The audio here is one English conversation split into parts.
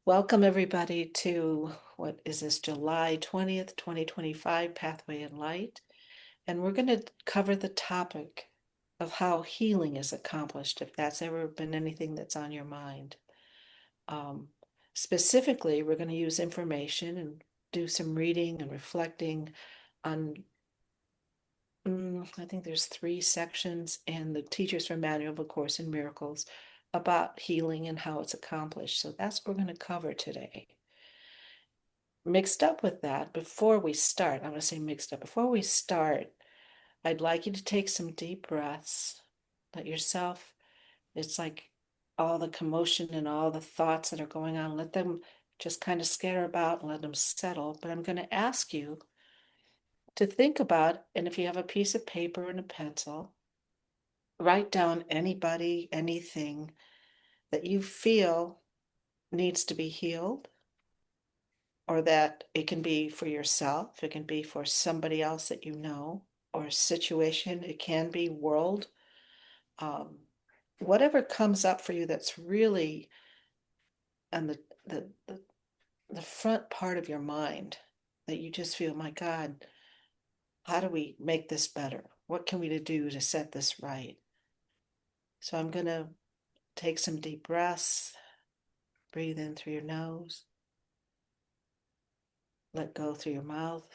Welcome everybody to what is this, July 20th, 2025 Pathway in Light. And we're going to cover the topic of how healing is accomplished, if that's ever been anything that's on your mind. Um, Specifically, we're going to use information and do some reading and reflecting on, I think there's 3 sections in the Teachers for Manual of A Course in Miracles about healing and how it's accomplished. So that's what we're going to cover today. Mixed up with that, before we start, I'm going to say mixed up, before we start, I'd like you to take some deep breaths. Let yourself, it's like all the commotion and all the thoughts that are going on, let them just kind of scatter about and let them settle. But I'm going to ask you to think about, and if you have a piece of paper and a pencil, write down anybody, anything that you feel needs to be healed, or that it can be for yourself, it can be for somebody else that you know, or a situation, it can be world. Um, Whatever comes up for you that's really on the front part of your mind, that you just feel, my God, how do we make this better? What can we do to set this right? So I'm going to take some deep breaths, breathe in through your nose, let go through your mouth.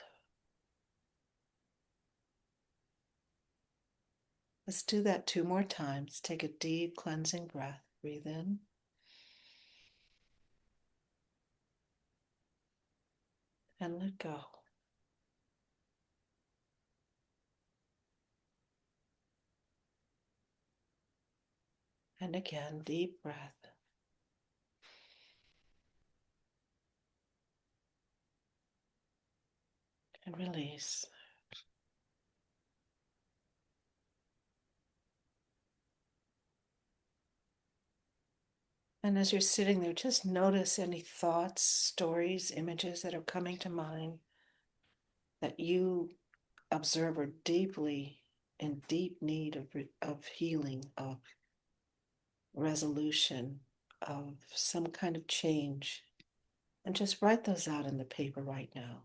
Let's do that 2 more times. Take a deep cleansing breath. Breathe in and let go. And again, deep breath and release. And as you're sitting there, just notice any thoughts, stories, images that are coming to mind that you observe are deeply in deep need of healing, of resolution, of some kind of change. And just write those out in the paper right now.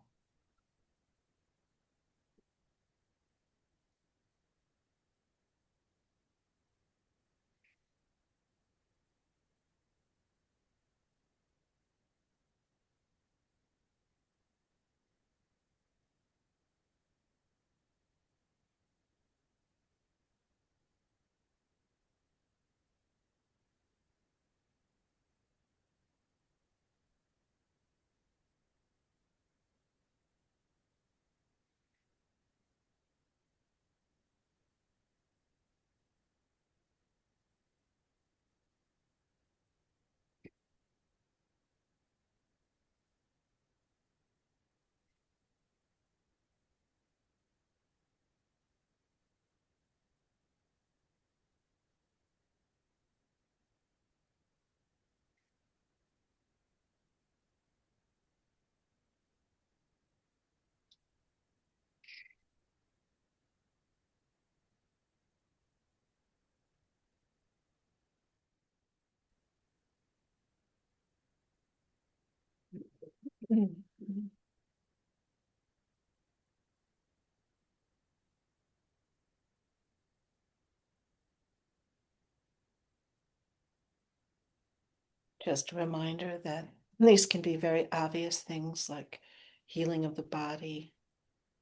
Just a reminder that these can be very obvious things like healing of the body,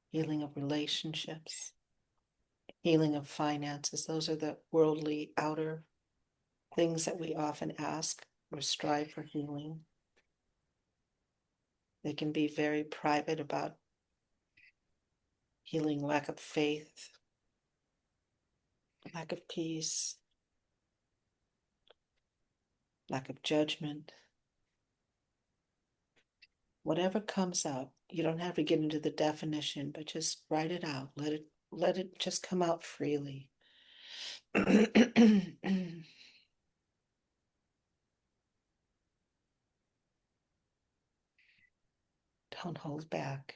healing of relationships, healing of finances. Those are the worldly outer things that we often ask or strive for healing. They can be very private about healing lack of faith, lack of peace, lack of judgment. Whatever comes up, you don't have to get into the definition, but just write it out. Let it just come out freely. Don't hold back.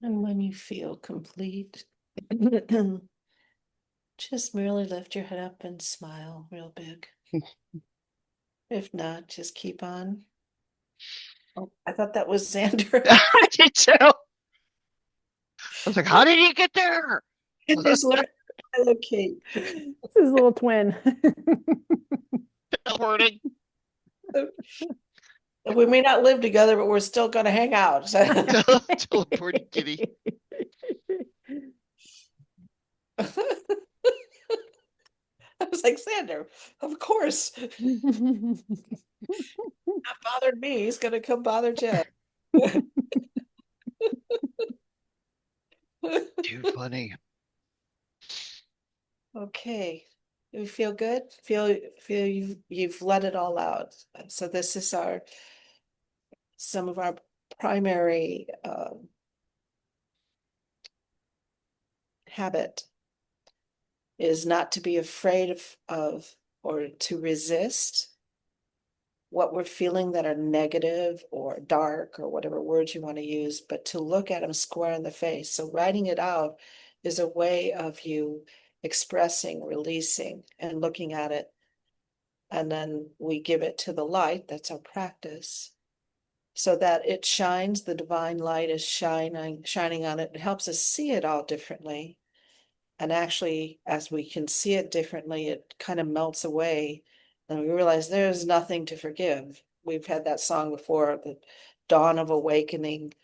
And when you feel complete, just merely lift your head up and smile real big. If not, just keep on. Oh, I thought that was Xander. I did too. I was like, how did he get there? Xander's learning to locate. It's his little twin. Teleporting. We may not live together, but we're still going to hang out. Teleporting kitty. I was like, Xander, of course. Not bothered me. He's going to come bother Jen. Too funny. Okay. You feel good? Feel you've let it all out. So this is some of our primary habit is not to be afraid of or to resist what we're feeling that are negative or dark or whatever words you want to use, but to look at them square in the face. So writing it out is a way of you expressing, releasing, and looking at it. And then we give it to the light. That's our practice. So that it shines, the divine light is shining on it. It helps us see it all differently. And actually, as we can see it differently, it kind of melts away. And we realize there's nothing to forgive. We've had that song before, the dawn of awakening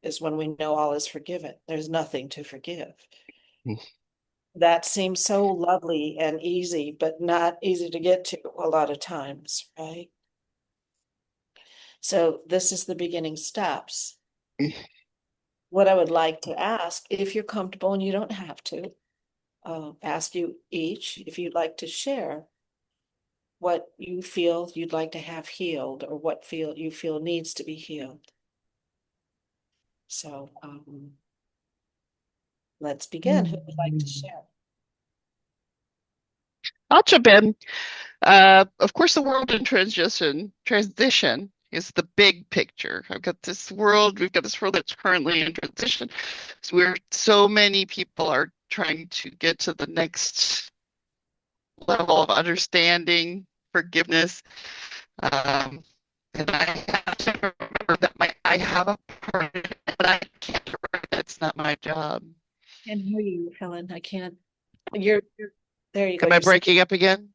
is when we know all is forgiven. There's nothing to forgive. That seems so lovely and easy, but not easy to get to a lot of times, right? So this is the beginning steps. What I would like to ask, if you're comfortable, and you don't have to, ask you each if you'd like to share what you feel you'd like to have healed or what you feel needs to be healed. So let's begin. Who would like to share? I'll jump in. Of course, the world in transition is the big picture. We've got this world that's currently in transition. So many people are trying to get to the next level of understanding, forgiveness. Um, and I have to remember that I have a part in it, but I can't direct it. It's not my job. And hear you, Helen. I can't. You're there. You go. Am I You're breaking up again?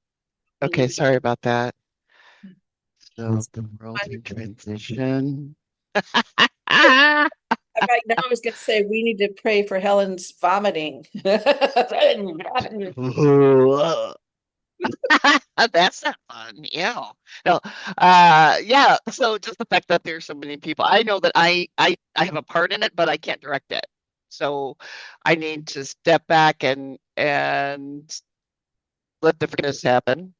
Okay, saying. sorry about that. So the world in transition. Right now, I was going to say we need to pray for Helen's vomiting. That's not fun. Yeah. No. Yeah. So just the fact that there's so many people, I know that I have a part in it, but I can't direct it. So I need to step back and let the forgiveness happen.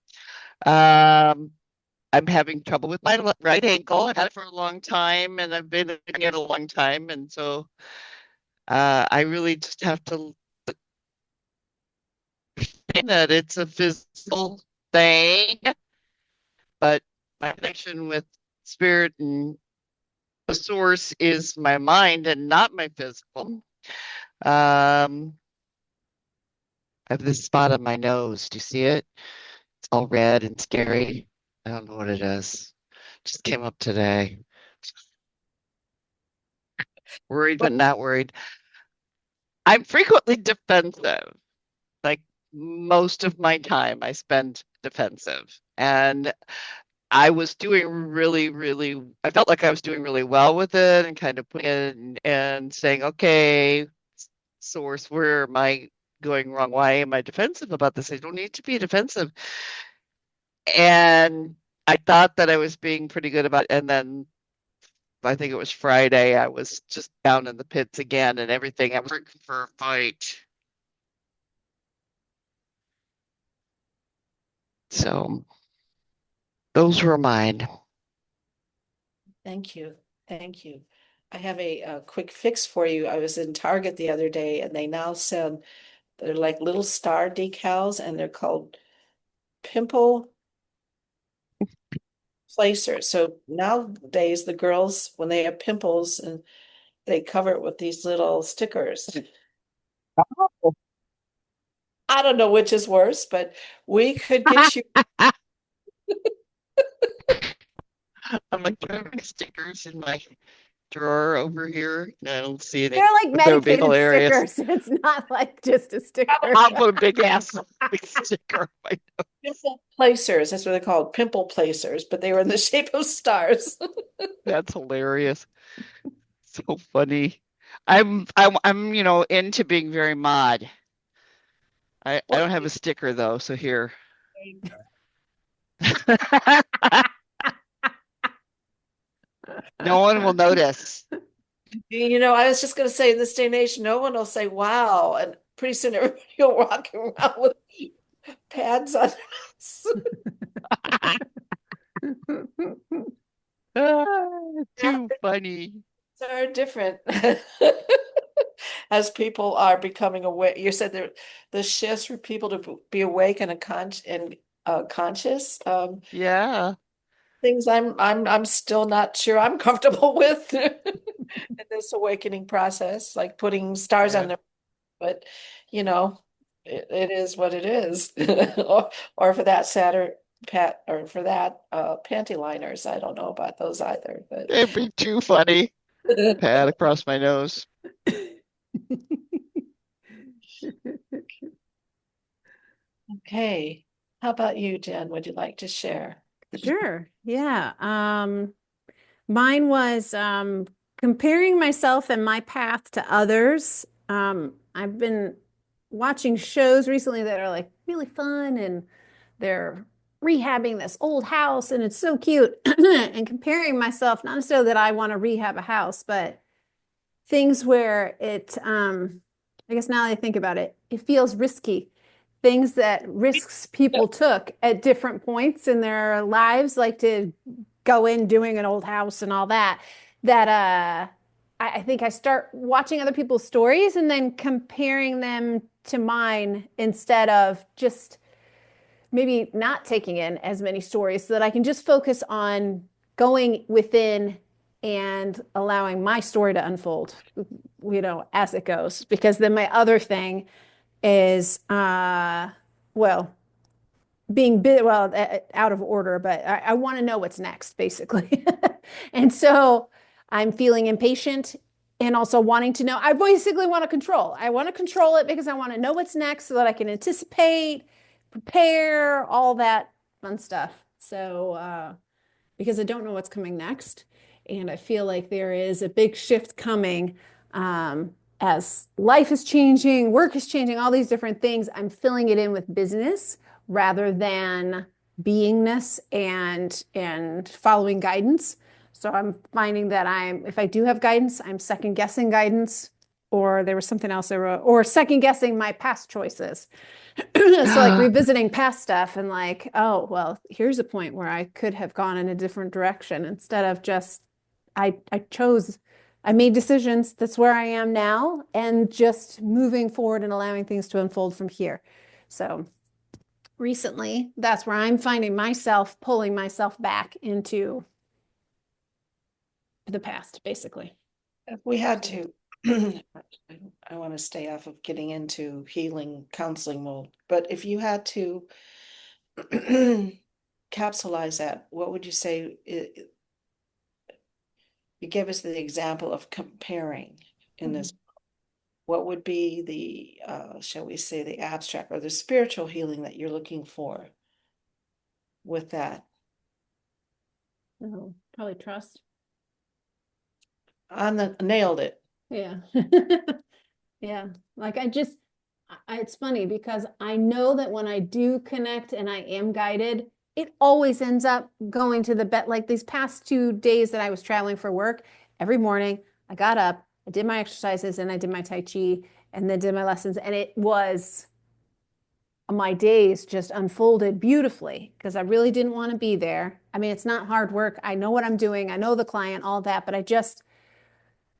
Um, I'm having trouble with my right ankle. I've had it for a long time, and I've been doing it a long time, and so I really just have to think that it's a physical thing, but my connection with spirit and the source is my mind and not my physical. Um, I have this spot on my nose. Do you see it? It's all red and scary. I don't know what it is. Just came up today. Worried but But not worried. I'm frequently defensive. Like most of my time I spend defensive. And I was doing I felt like I was doing really well with it and kind of putting it and saying, okay, source, where am I going wrong? Why am I defensive about this? I don't need to be defensive. And I thought that I was being pretty good about it. And then I think it was Friday, I was just down in the pits again and everything. I was looking for a fight. So those were mine. thank you. Thank you. I have a quick fix for you. I was in Target the other day and they now sell, they're like little star decals and they're called pimple placers. So nowadays the girls, when they have pimples and they cover it with these little stickers. I don't know which is worse, but we could get you. I'm like, do I have any stickers in my drawer over here? No, I don't see any, They're like but that would be medicated hilarious. stickers. It's not like just a sticker. I'll put a big ass big sticker on my Pimple placers, that's what they're called, pimple placers, but they were in the shape of stars. That's hilarious. So funny. I'm into being very mod. I Well, don't have a sticker though, so here. No one will notice. I was just going to say in this day and age, no one will say, wow. And pretty soon everybody will walk around with pads on us. Too funny. Are different as people are becoming aware. You said there the shifts for people to be awake and conscious. Yeah. Things I'm still not sure I'm comfortable with in this awakening process, like putting stars on Yeah. there. But it is what it is. Or for that Saturn pat or for that panty liners. I don't know about those either, but It'd be too funny. Pat across my nose. okay. How about you, Jen? Would you like to share? Sure. Yeah. Mine was comparing myself and my path to others. I've been watching shows recently that are like really fun and they're rehabbing this old house and it's so cute and comparing myself, not necessarily that I want to rehab a house, but things where I guess now that I think about it, it feels risky. Things that risks people took at different points in their lives, like to go in doing an old house and all that, I think I start watching other people's stories and then comparing them to mine instead of just maybe not taking in as many stories so that I can just focus on going within and allowing my story to unfold, as it goes. Because then my other thing is, well, out of order, but I want to know what's next, basically. And so I'm feeling impatient and also wanting to know. I basically want to control. I want to control it because I want to know what's next so that I can anticipate, prepare, all that fun stuff. So, because I don't know what's coming next. And I feel like there is a big shift coming as life is changing, work is changing, all these different things. I'm filling it in with business rather than beingness and following guidance. So I'm finding that if I do have guidance, I'm second guessing guidance, or there was something else I wrote, or second guessing my past choices. So like revisiting past stuff and like, oh, well, here's a point where I could have gone in a different direction instead of just I made decisions. That's where I am now and just moving forward and allowing things to unfold from here. So recently, that's where I'm finding myself pulling myself back into the past, basically. If we had to I want to stay off of getting into healing counseling mode, but if you had to capsulize that, what would you say? You gave us the example of comparing in this. What would be the, shall we say, the abstract or the spiritual healing that you're looking for with that? Oh, probably trust. Nailed it. Yeah. Yeah. Like it's funny because I know that when I do connect and I am guided, it always ends up going to the bed. Like these past 2 days that I was traveling for work, every morning I got up, I did my exercises and I did my Tai Chi and then did my lessons. And it was my days just unfolded beautifully because I really didn't want to be there. I mean, it's not hard work. I know what I'm doing. I know the client, all that, but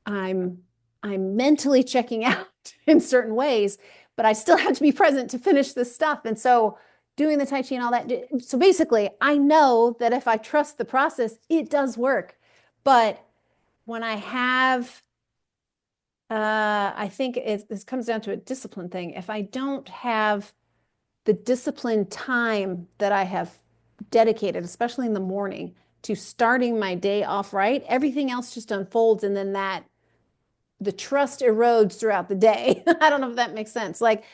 I'm I'm mentally checking out in certain ways, but I still have to be present to finish this stuff. And so doing the Tai Chi and all that. So basically, I know that if I trust the process, it does work. But when I have, I think this comes down to a discipline thing. If I don't have the disciplined time that I have dedicated, especially in the morning, to starting my day off right, everything else just unfolds. And then the trust erodes throughout the day. I don't know if that makes sense. Like,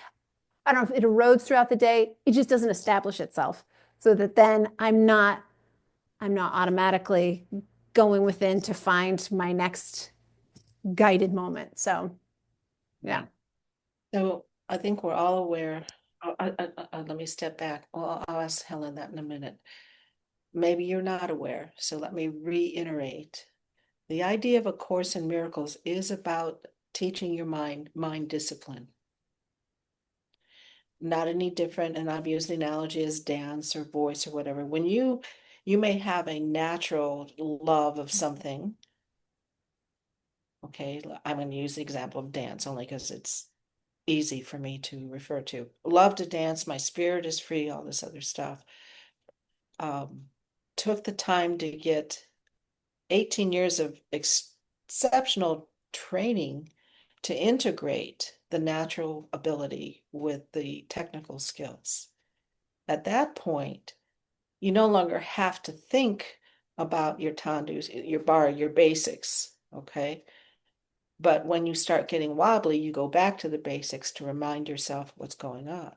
I don't know if it erodes throughout the day. It just doesn't establish itself so that then I'm not automatically going within to find my next guided moment. So, yeah. So I think we're all aware. Let me step back. Well, I'll ask Helen that in a minute. Maybe you're not aware. So let me reiterate. The idea of A Course in Miracles is about teaching your mind discipline. Not any different, and I've used the analogy as dance or voice or whatever. When you may have a natural love of something. Okay, I'm going to use the example of dance only because it's easy for me to refer to. Love to dance, my spirit is free, all this other stuff. Took the time to get 18 years of exceptional training to integrate the natural ability with the technical skills. At that point, you no longer have to think about your tandus, your bar, your basics, okay? But when you start getting wobbly, you go back to the basics to remind yourself what's going on.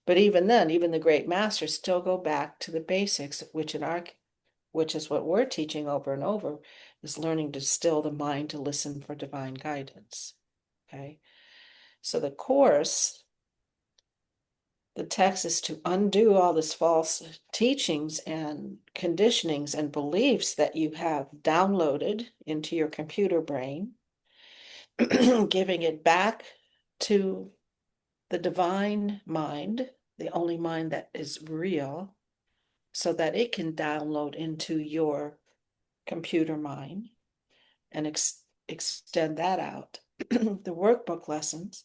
But even then, even the great masters still go back to the basics, which is what we're teaching over and over, is learning to still the mind to listen for divine guidance. Okay. So the course, the text is to undo all this false teachings and conditionings and beliefs that you have downloaded into your computer brain, giving it back to the divine mind, the only mind that is real, so that it can download into your computer mind and extend that out. The workbook lessons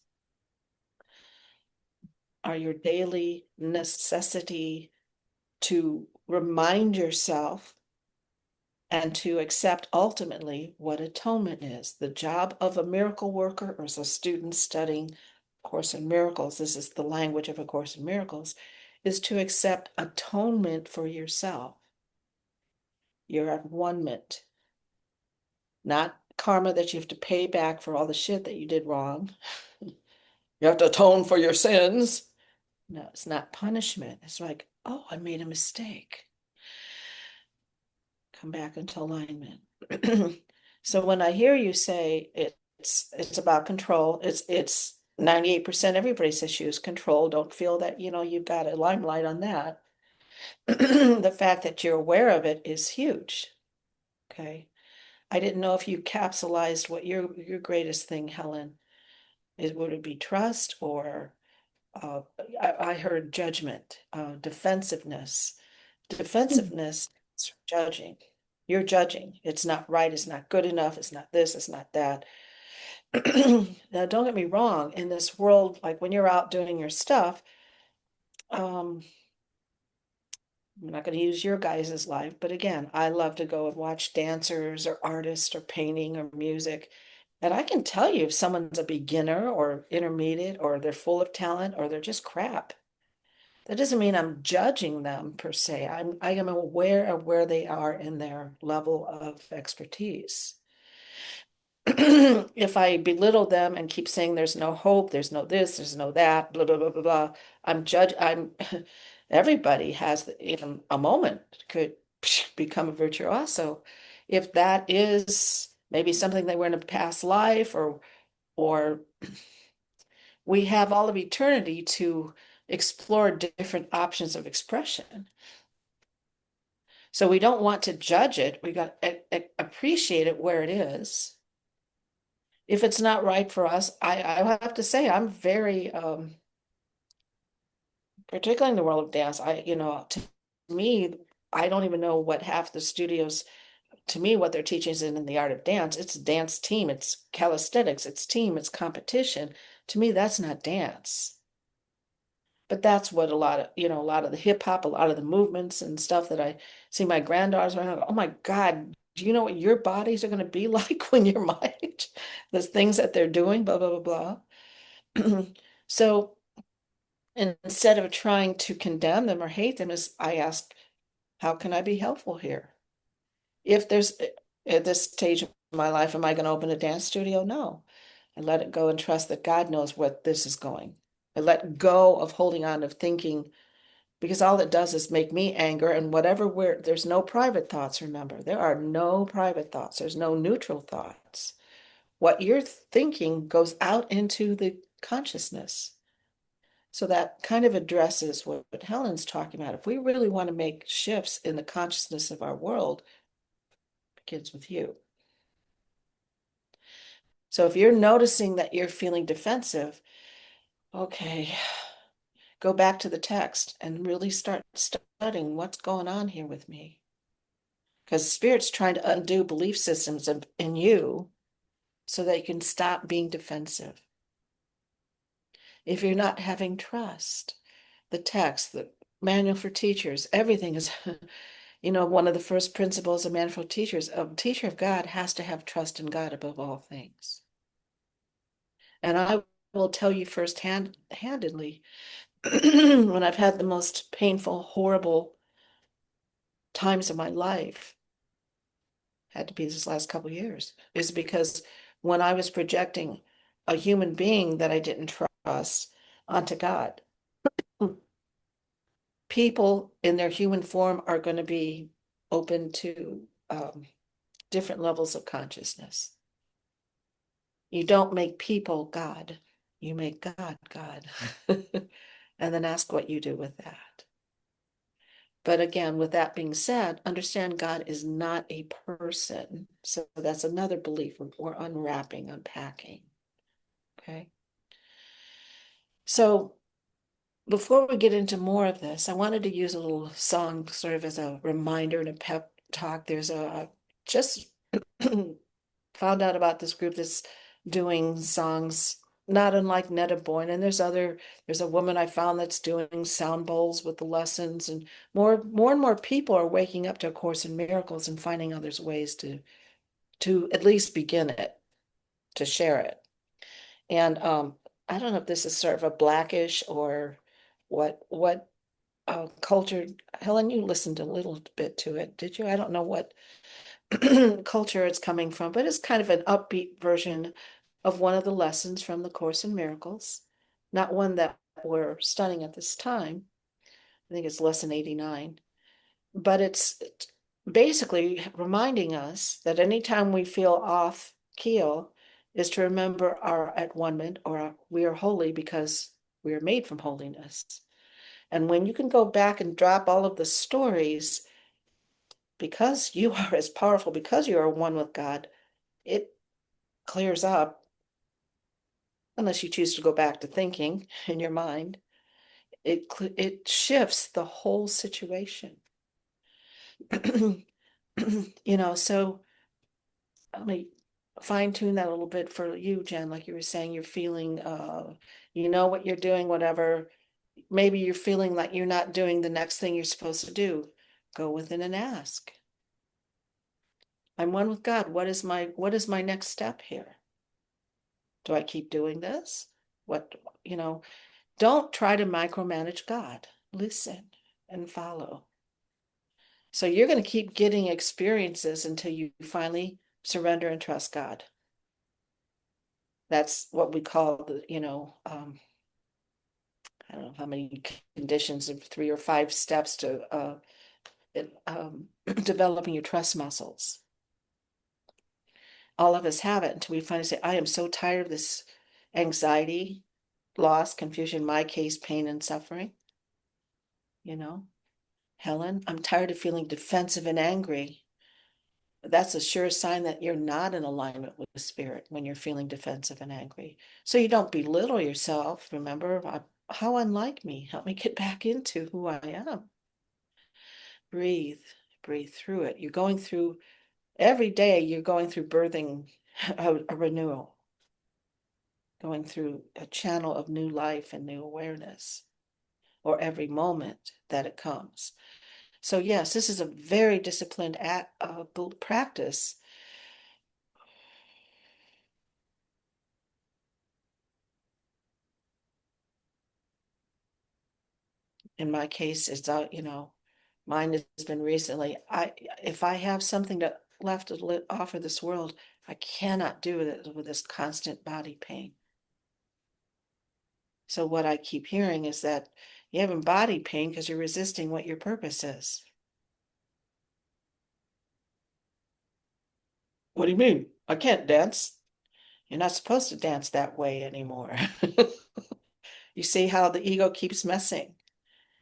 are your daily necessity to remind yourself and to accept ultimately what atonement is. The job of a miracle worker or as a student studying Course in Miracles, this is the language of A Course in Miracles, is to accept atonement for yourself. You're at one-ment, not karma that you have to pay back for all the shit that you did wrong. You have to atone for your sins. No, it's not punishment. It's like, oh, I made a mistake. Come back into alignment. So when I hear you say it's about control, it's 98% everybody says use control. Don't feel that, you've got a limelight on that. The fact that you're aware of it is huge. Okay. I didn't know if you capsulized what your greatest thing, Helen, is. Would it be trust or I heard judgment, defensiveness. Defensiveness is judging. You're judging. It's not right. It's not good enough. It's not this. It's not that. Now, don't get me wrong. In this world, like when you're out doing your stuff, I'm not going to use your guys' life, but again, I love to go and watch dancers or artists or painting or music. And I can tell you if someone's a beginner or intermediate or they're full of talent or they're just crap. That doesn't mean I'm judging them per se. I am aware of where they are in their level of expertise. If I belittle them and keep saying there's no hope, there's no this, there's no that, blah blah blah blah blah, I'm everybody has even a moment could become a virtuoso. If that is maybe something they were in a past life, or we have all of eternity to explore different options of expression. So we don't want to judge it. We got to appreciate it where it is. If it's not right for us, I have to say I'm very particularly in the world of dance. To me, I don't even know what half the studios, to me, what they're teaching is in the art of dance. It's dance team, it's calisthenics, it's team, it's competition. To me, that's not dance. But that's what a lot of the hip hop, a lot of the movements and stuff that I see my granddaughters around. Oh my God, do you know what your bodies are going to be like when you're my age? The things that they're doing, blah, blah, blah, blah. So instead of trying to condemn them or hate them, is I ask, how can I be helpful here? If there's at this stage of my life, am I going to open a dance studio? No. I let it go and trust that God knows what this is going. I let go of holding on of thinking because all it does is make me anger and whatever there's no private thoughts, remember. There are no private thoughts. There's no neutral thoughts. What you're thinking goes out into the consciousness. So that kind of addresses what Helen's talking about. If we really want to make shifts in the consciousness of our world, it begins with you. So if you're noticing that you're feeling defensive, okay, go back to the text and really start studying what's going on here with me. Because Spirit's trying to undo belief systems in you so that you can stop being defensive. If you're not having trust, the text, the manual for teachers, everything is, one of the first principles of manual for teachers, a teacher of God has to have trust in God above all things. And I will tell you handedly, when I've had the most painful, horrible times of my life, had to be this last couple of years, is because when I was projecting a human being that I didn't trust onto God, people in their human form are going to be open to different levels of consciousness. You don't make people God, you make God God. And then ask what you do with that. But again, with that being said, understand God is not a person. So that's another belief we're unwrapping, unpacking. Okay. So before we get into more of this, I wanted to use a little song sort of as a reminder and a pep talk. There's just found out about this group that's doing songs not unlike Netta Boyne, and there's a woman I found that's doing sound bowls with the lessons, and more and more people are waking up to A Course in Miracles and finding others ways to at least begin it, to share it. And I don't know if this is sort of a Blackish or what culture. Helen, you listened a little bit to it, did you? I don't know what culture it's coming from, but it's kind of an upbeat version of one of the lessons from the Course in Miracles, not one that we're studying at this time. I think it's lesson 89, but it's basically reminding us that anytime we feel off keel is to remember our at one-ment, or we are holy because we are made from holiness. And when you can go back and drop all of the stories, because you are as powerful, because you are one with God, it clears up, unless you choose to go back to thinking in your mind. It shifts the whole situation. So let me fine tune that a little bit for you, Jen. Like you were saying, you're feeling, you know what you're doing, whatever. Maybe you're feeling like you're not doing the next thing you're supposed to do. Go within and ask. I'm one with God. What is my next step here? Do I keep doing this? What, don't try to micromanage God. Listen and follow. So you're going to keep getting experiences until you finally surrender and trust God. That's what we call the, I don't know how many conditions of 3 or 5 steps to developing your trust muscles. All of us have it until we finally say, I am so tired of this anxiety, loss, confusion, my case, pain, and suffering. Helen, I'm tired of feeling defensive and angry. That's a sure sign that you're not in alignment with the spirit when you're feeling defensive and angry. So you don't belittle yourself. Remember, how unlike me. Help me get back into who I am. Breathe through it. You're going through, every day you're going through birthing a renewal, going through a channel of new life and new awareness, or every moment that it comes. So yes, this is a very disciplined practice. In my case, it's mine has been recently. If I have something left to offer this world, I cannot do it with this constant body pain. So what I keep hearing is that you're having body pain because you're resisting what your purpose is. What do you mean? I can't dance. You're not supposed to dance that way anymore. You see how the ego keeps messing.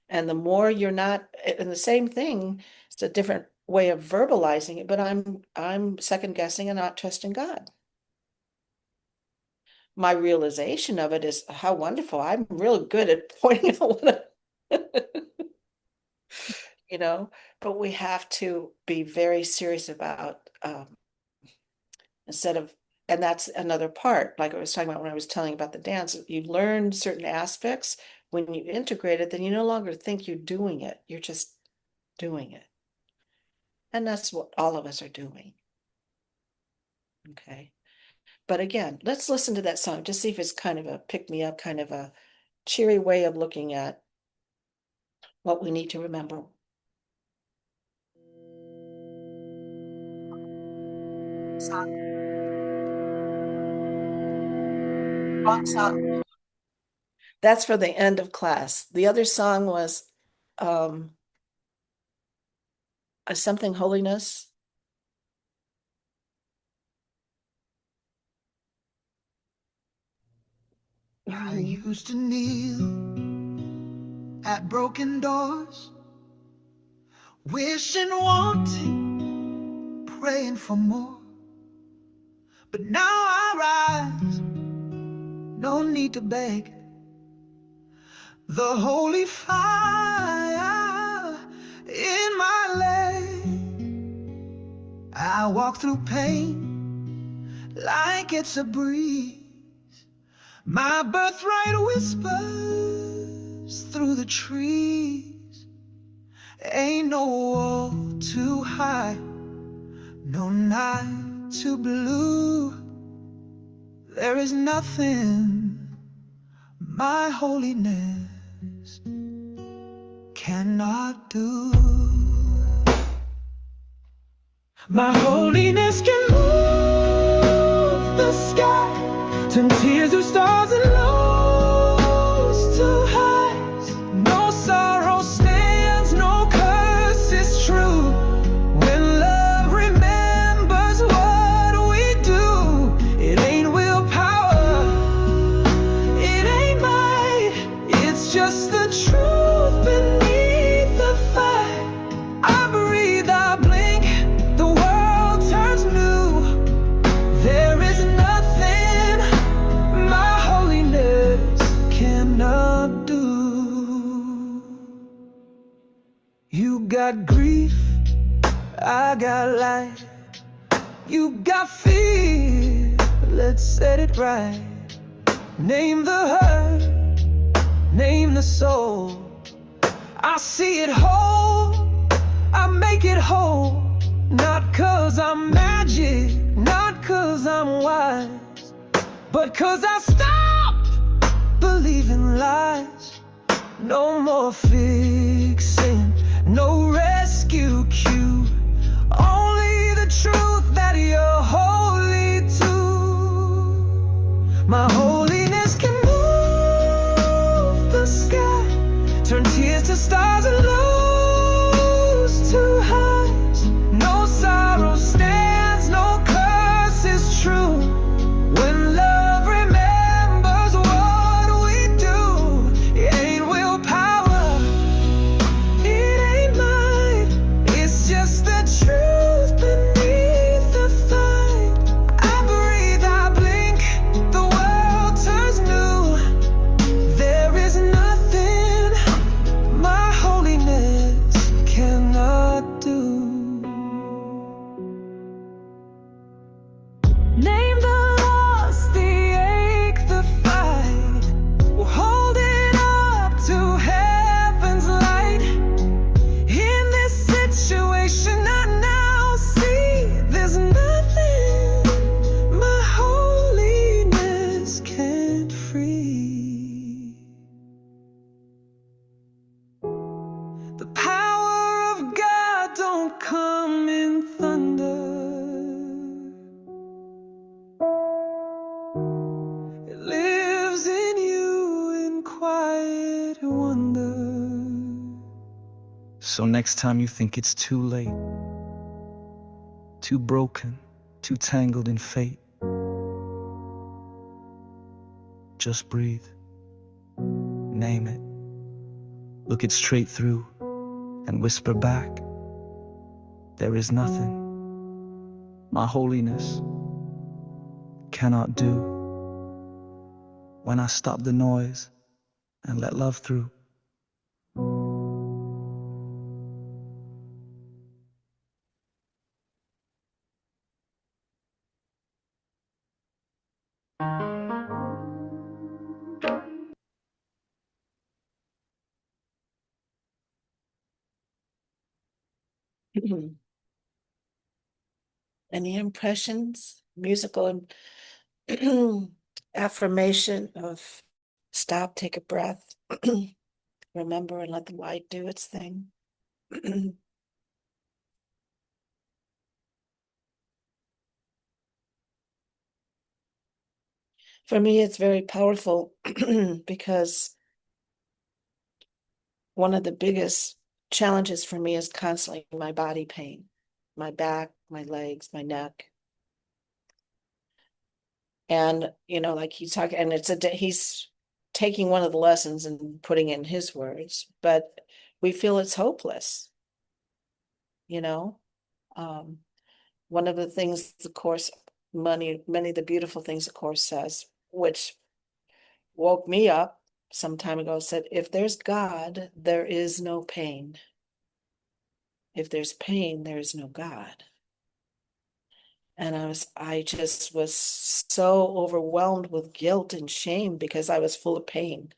And the more you're not, and the same thing, it's a different way of verbalizing it, but I'm second guessing and not trusting God. My realization of it is how wonderful. I'm real good at pointing out but we have to be very serious about instead of, and that's another part, like I was talking about when I was telling about the dance, you learn certain aspects. When you integrate it, then you no longer think you're doing it. You're just doing it. And that's what all of us are doing. Okay. But again, let's listen to that song. Just see if it's kind of a pick-me-up, kind of a cheery way of looking at what we need to remember. Wrong song. That's for the end of class. The other song was something holiness. I used to kneel at broken doors, wishing, wanting, praying for more. But now I rise, no need to beg. The holy fire in my leg. I walk through pain like it's a breeze. My birthright whispers through the trees. Ain't no wall too high, no night too blue. There is nothing my holiness cannot do. My holiness can move the sky, turn tears to stars and lows to highs. No sorrow stands, no curse is true. When love remembers what we do, it ain't willpower, it ain't might, it's just the truth beneath the fight. I breathe, I blink, the world turns new. There is nothing my holiness cannot do. You got grief, I got light. You got fear, let's set it right. Name the hurt, name the soul. I see it whole, I make it whole. Not 'cause I'm magic, not 'cause I'm wise, but Lord, 'cause I stopped believing lies. No more fixing, no rescue cue. Only the truth that you're holy to. My holiness can move the sky, turn tears to stars and lows to highs. No sorrow stands, no curse is true. When love remembers what we do, it ain't willpower, it ain't mine, it's just the truth beneath the fight. I breathe, I blink, the world turns new. There is nothing my holiness cannot do. Name the loss, the ache, the fight. We'll hold it up to heaven's light. In this situation I now see, there's nothing my holiness can't free. The power of God don't come in thunder. It lives in you in quiet wonder. So next time you think it's too late, too broken, too tangled in fate, just breathe, name it, look it straight through, and whisper back, there is nothing my holiness cannot do. When I stop the noise and let love through. Any impressions, musical affirmation of stop, take a breath, remember, and let the light do its thing? For me, it's very powerful because one of the biggest challenges for me is constantly my body pain, my back, my legs, my neck. And, like he's talking, and he's taking one of the lessons and putting it in his words, but we feel it's hopeless, you know? One of the things the course, many of the beautiful things the course says, which woke me up some time ago, said, if there's God, there is no pain. If there's pain, there is no God. And I just was so overwhelmed with guilt and shame because I was full of pain.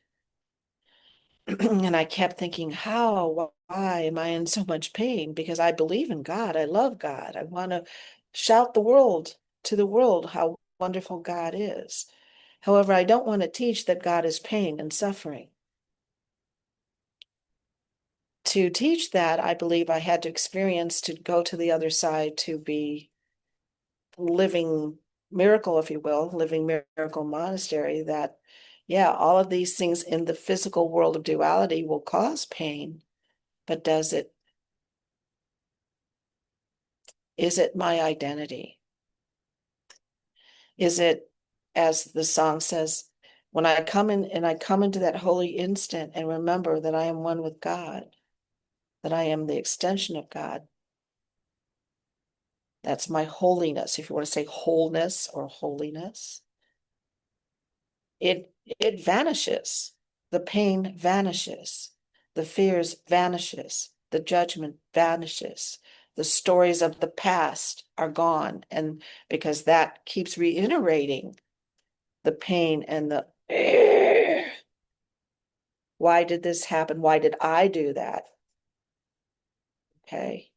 And I kept thinking, why am I in so much pain? Because I believe in God. I love God. I want to shout to the world how wonderful God is. However, I don't want to teach that God is pain and suffering. To teach that, I believe I had to experience to go to the other side to be living miracle, if you will, living miracle monastery, that, yeah, all of these things in the physical world of duality will cause pain, but is it my identity? Is it, as the song says, when I come in and I come into that holy instant and remember that I am one with God, that I am the extension of God. That's my holiness, if you want to say wholeness or holiness. It vanishes. The pain vanishes. The fears vanishes. The judgment vanishes. The stories of the past are gone. And because that keeps reiterating the pain and the why did this happen? Why did I do that? Okay.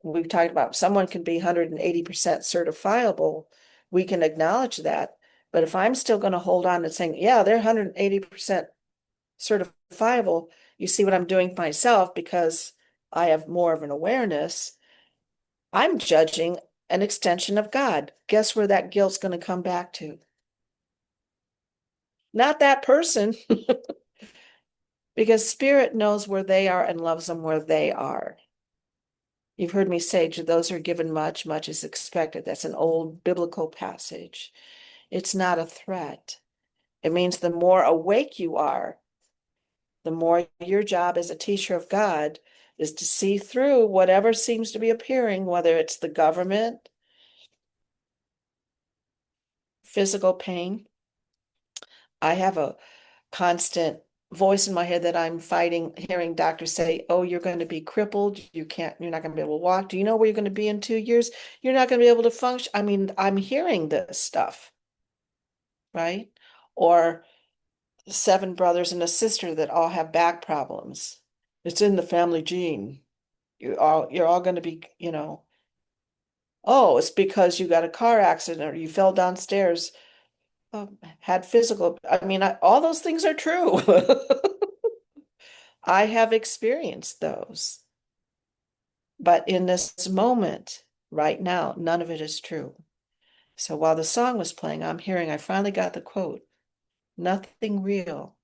We've talked about someone can be 180% certifiable we can acknowledge that. But if I'm still going to hold on and saying, yeah, they're 180% certifiable, you see what I'm doing myself because I have more of an awareness. I'm judging an extension of God. Guess where that guilt's going to come back to? Not that person, because spirit knows where they are and loves them where they are. You've heard me say, to those who are given much, much is expected. That's an old biblical passage. It's not a threat. It means the more awake you are, the more your job as a teacher of God is to see through whatever seems to be appearing, whether it's the government, physical pain. I have a constant voice in my head that I'm fighting, hearing doctors say, oh, you're going to be crippled. You're not going to be able to walk. Do you know where you're going to be in 2 years? You're not going to be able to function. I mean, I'm hearing this stuff, right? Or 7 brothers and a sister that all have back problems. It's in the family gene. You're all going to be, oh, it's because you got a car accident or you fell downstairs, had physical. I mean, all those things are true. I have experienced those. But in this moment, right now, none of it is true. So while the song was playing, I finally got the quote, nothing real.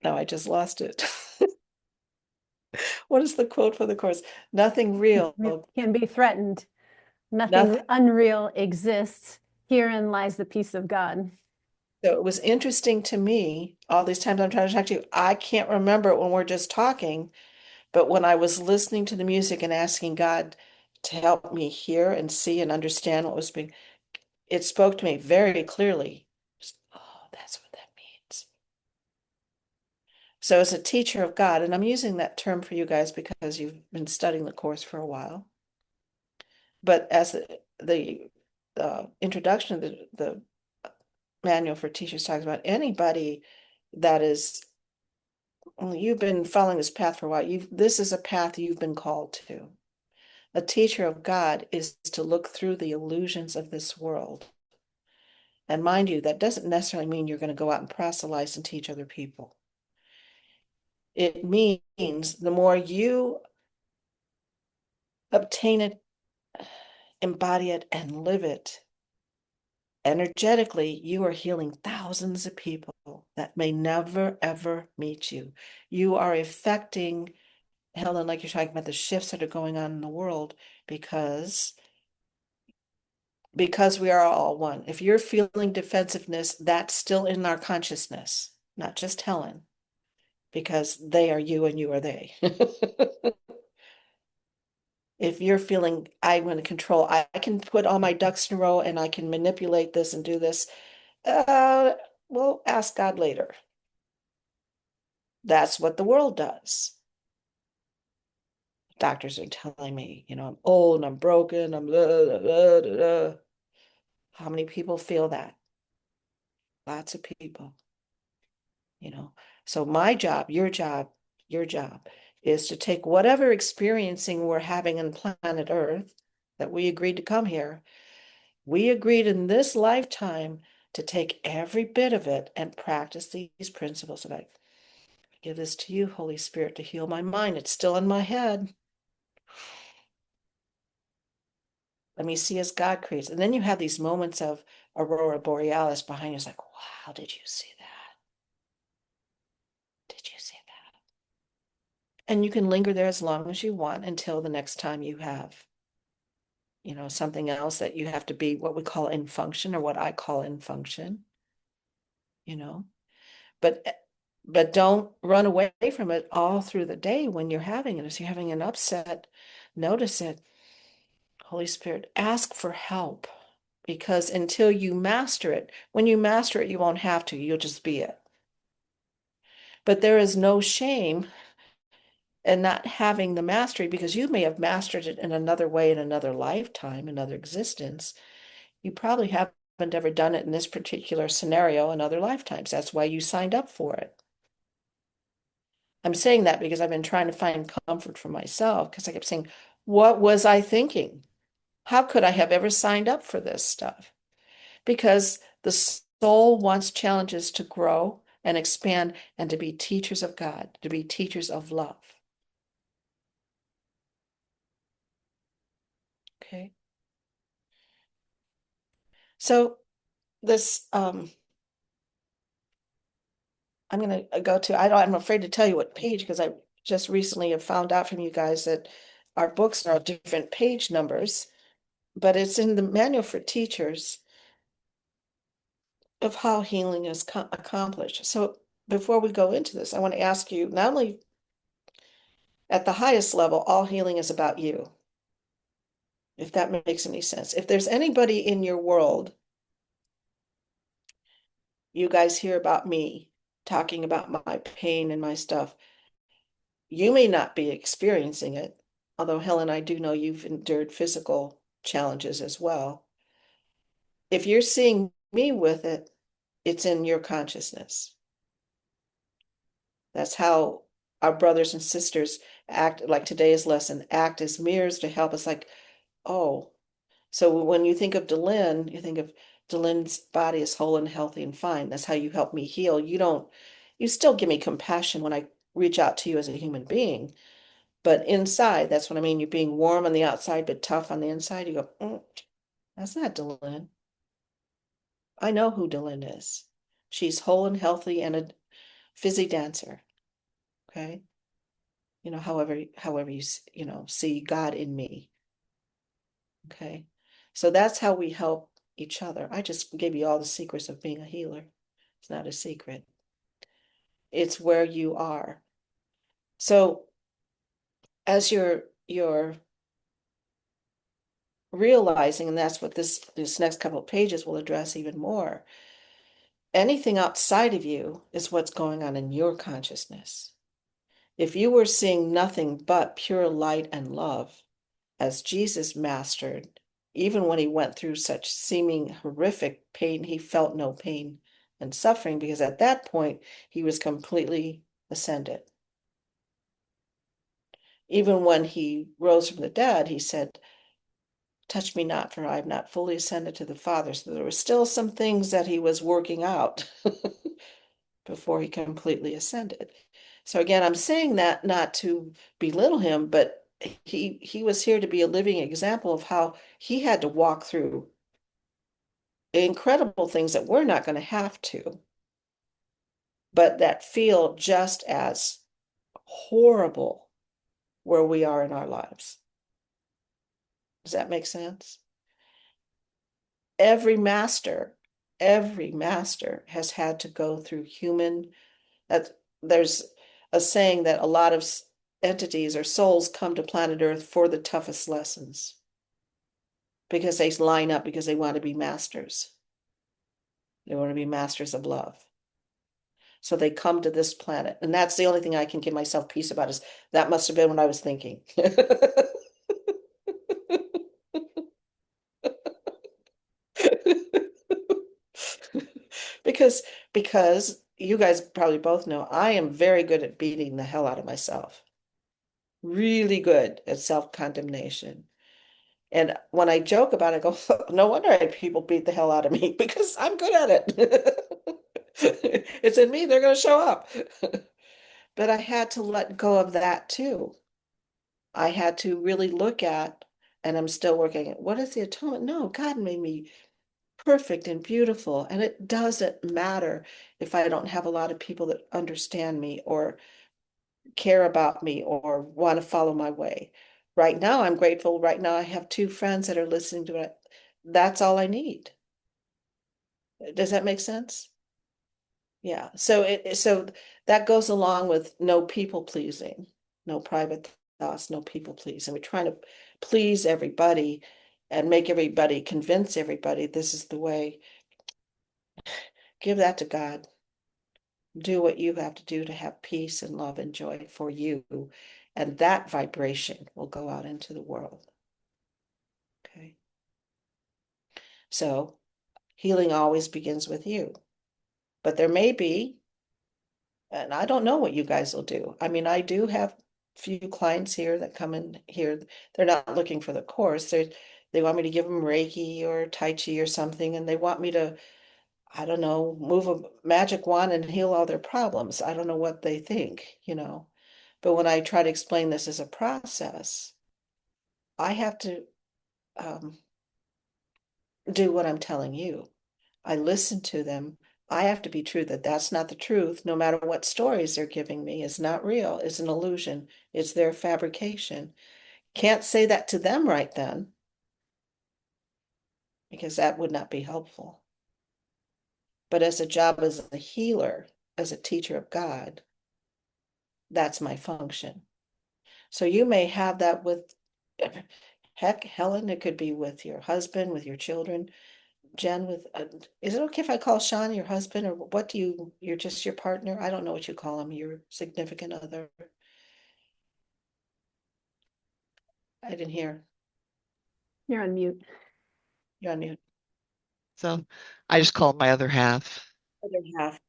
No, I just lost it. What is the quote for the course? Nothing real. Can be threatened. Nothing Nothing. unreal exists. Herein lies the peace of God. So it was interesting to me, all these times I'm trying to talk to you, I can't remember it when we're just talking, but when I was listening to the music and asking God to help me hear and see and understand what was being, it spoke to me very clearly. Oh, that's what that means. So as a teacher of God, and I'm using that term for you guys because you've been studying the course for a while, but as the introduction of the manual for teachers talks about, anybody that is, you've been following this path for a while, this is a path you've been called to. A teacher of God is to look through the illusions of this world. And mind you, that doesn't necessarily mean you're going to go out and proselytize and teach other people. It means the more you obtain it, embody it, and live it, energetically, you are healing thousands of people that may never, ever meet you. You are affecting, Helen, like you're talking about the shifts that are going on in the world, because we are all one. If you're feeling defensiveness, that's still in our consciousness, not just Helen, because they are you and you are they. If you're feeling, I want to control, I can put all my ducks in a row and I can manipulate this and do this, we'll ask God later. That's what the world does. Doctors are telling me, I'm old and I'm broken, I'm blah, blah, blah, blah, blah. How many people feel that? Lots of people, So my job, your job is to take whatever experiencing we're having on planet Earth that we agreed to come here. We agreed in this lifetime to take every bit of it and practice these principles. And I give this to you, Holy Spirit, to heal my mind. It's still in my head. Let me see as God creates. And then you have these moments of aurora borealis behind you. It's like, wow, did you see that? Did you see that? And you can linger there as long as you want until the next time you have, something else that you have to be what we call in function, or what I call in function, but don't run away from it all through the day when you're having it. If you're having an upset, notice it. Holy Spirit, ask for help, because until you master it, when you master it, you won't have to, you'll just be it. But there is no shame in not having the mastery, because you may have mastered it in another way, in another lifetime, another existence. You probably haven't ever done it in this particular scenario in other lifetimes. That's why you signed up for it. I'm saying that because I've been trying to find comfort for myself, because I kept saying, what was I thinking? How could I have ever signed up for this stuff? Because the soul wants challenges to grow and expand and to be teachers of God, to be teachers of love. Okay. So this, I'm going to go to, I'm afraid to tell you what page because I just recently have found out from you guys that our books are different page numbers, but it's in the manual for teachers of how healing is accomplished. So before we go into this, I want to ask you, not only at the highest level, all healing is about you, if that makes any sense. If there's anybody in your world, you guys hear about me talking about my pain and my stuff, you may not be experiencing it, although Helen, I do know you've endured physical challenges as well. If you're seeing me with it, it's in your consciousness. That's how our brothers and sisters act, like today's lesson, act as mirrors to help us, like, oh, so when you think of Delynn, you think of Delynn's body is whole and healthy and fine. That's how you help me heal. You still give me compassion when I reach out to you as a human being. But inside, that's what I mean. You're being warm on the outside, but tough on the inside. You go, that's not Delynn. I know who Delynn is. She's whole and healthy and a fizzy dancer. Okay. However you see God in me. Okay. So that's how we help each other. I just gave you all the secrets of being a healer. It's not a secret. It's where you are. So as you're realizing, and that's what this next couple of pages will address even more, anything outside of you is what's going on in your consciousness. If you were seeing nothing but pure light and love, as Jesus mastered, even when he went through such seeming horrific pain, he felt no pain and suffering because at that point he was completely ascended. Even when he rose from the dead, he said, touch me not, for I have not fully ascended to the Father. So there were still some things that he was working out before he completely ascended. So again, I'm saying that not to belittle him, but he was here to be a living example of how he had to walk through incredible things that we're not going to have to, but that feel just as horrible where we are in our lives. Does that make sense? Every master has had to go through that. There's a saying that a lot of entities or souls come to planet Earth for the toughest lessons because they line up because they want to be masters. They want to be masters of love. So they come to this planet. And that's the only thing I can give myself peace about is that must have been what I was thinking. because because you guys probably both know I am very good at beating the hell out of myself. Really good at self-condemnation. And when I joke about it, I go, no wonder people beat the hell out of me because I'm good at it. It's in me, they're going to show up. But I had to let go of that too. I had to really look at, and I'm still working at, what is the atonement? No, God made me perfect and beautiful. And it doesn't matter if I don't have a lot of people that understand me or care about me or want to follow my way. Right now, I'm grateful. Right now, I have two friends that are listening to it. That's all I need. Does that make sense? Yeah. So that goes along with no people pleasing, no private thoughts, no people pleasing. We're trying to please everybody and make everybody, convince everybody this is the way. Give that to God. Do what you have to do to have peace and love and joy for you. And that vibration will go out into the world. Okay. So healing always begins with you. But there may be, and I don't know what you guys will do. I mean, I do have few clients here that come in here. They're not looking for the course. They want me to give them Reiki or Tai Chi or something, and they want me to, I don't know, move a magic wand and heal all their problems. I don't know what they think, you know. But when I try to explain this as a process, I have to do what I'm telling you. I listen to them. I have to be true that that's not the truth, no matter what stories they're giving me. It's not real. It's an illusion. It's their fabrication. Can't say that to them right then, because that would not be helpful. But as a job as a healer, as a teacher of God, that's my function. So you may have that with, heck, Helen, it could be with your husband, with your children. Jen, with, is it okay if I call Sean your husband, or what do you're just your partner? I don't know what you call him, your significant other. I didn't hear. You're on mute. You're on mute. So I just call it my other half. Other half.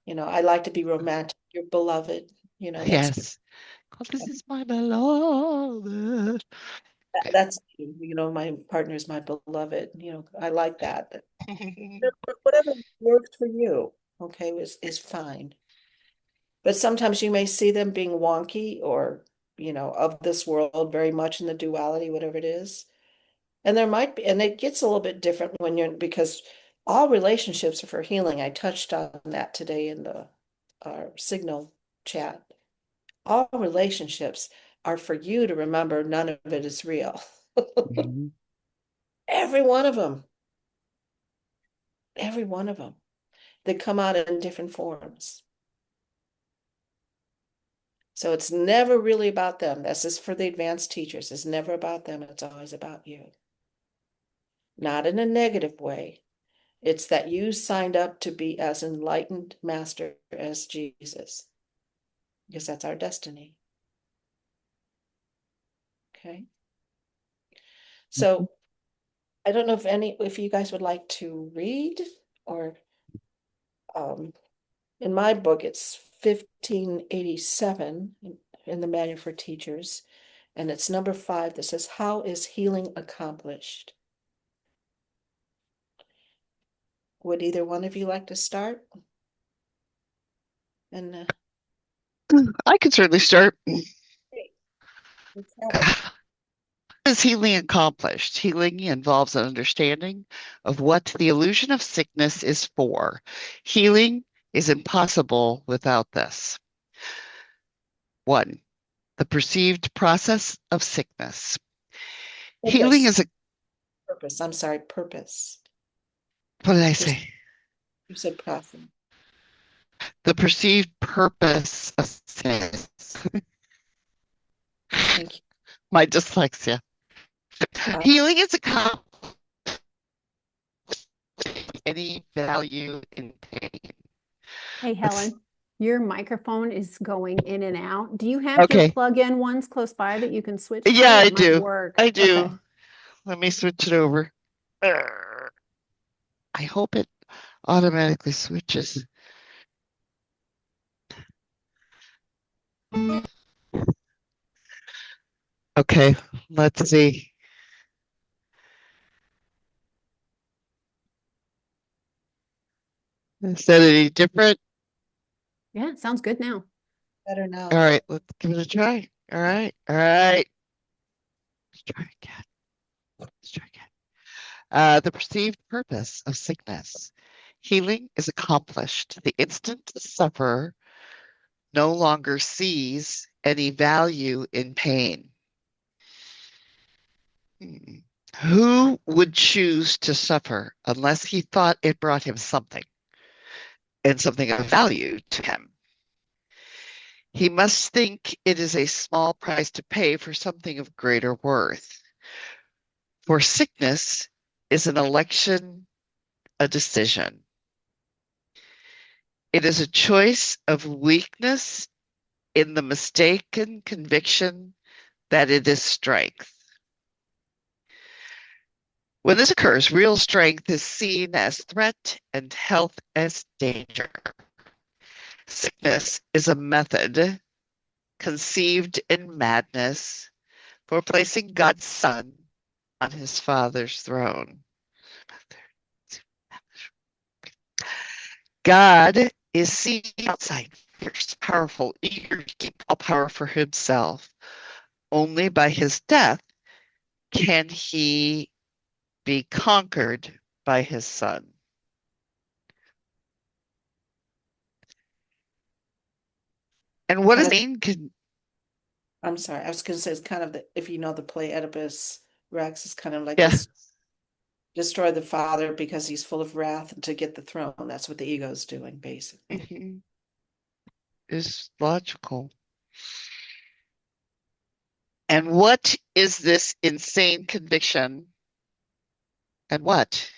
You know, I like to be romantic. Your beloved. You know, Yes. Oh, this is my beloved. Okay. that's, you know, my partner is my beloved. You know, I like that. Whatever works for you, okay, is fine. But sometimes you may see them being wonky or, you know, of this world, very much in the duality, whatever it is. And there might be, and it gets a little bit different when you're, because all relationships are for healing. I touched on that today in the signal chat. All relationships are for you to remember none of it is real. Mhm. Every one of them. Every one of them. They come out in different forms. So it's never really about them. This is for the advanced teachers. It's never about them. It's always about you. Not in a negative way. It's that you signed up to be as enlightened master as Jesus, because that's our destiny. Okay. So I don't know if you guys would like to read, or in my book, it's 1587 in the Manual for Teachers, and it's number 5 that says, "How is healing accomplished?" Would either one of you like to start? And I could certainly start. let's have it. How is healing accomplished? Healing involves an understanding of what the illusion of sickness is for. Healing is impossible without this. 1. The perceived process of sickness. Healing Purpose. is a, Purpose. I'm sorry, purpose. what did I You, say? you said process. The perceived purpose of sickness. Thank you. My dyslexia. Healing is accomplished any value in pain. Hey, Helen, your microphone is going in and out. Do you have your Okay. plug-in ones close by that you can switch to? Yeah, I It might do. work. I do. Okay. Let me switch it over. I hope it automatically switches. Okay, let's see. Is that any different? Yeah, sounds good now. Better now. All right, let's give it a try. All right, all right. Let's try again. Let's try again. The perceived purpose of sickness. Healing is accomplished the instant the sufferer no longer sees any value in pain. Who would choose to suffer unless he thought it brought him something and something of value to him? He must think it is a small price to pay for something of greater worth. For sickness is an election, a decision. It is a choice of weakness in the mistaken conviction that it is strength. When this occurs, real strength is seen as threat and health as danger. Sickness is a method conceived in madness for placing God's Son on his Father's throne. God is seen outside, fierce, powerful, eager to keep all power for himself. Only by his death can he be conquered by his Son. And what is Kind mean? I'm sorry, I was going to say it's kind of if you know the play Oedipus Rex, it's kind of like Yeah. this: destroy the father because he's full of wrath to get the throne. That's what the ego is doing, basically. Mm-hmm. Is logical. And what is this insane conviction? And what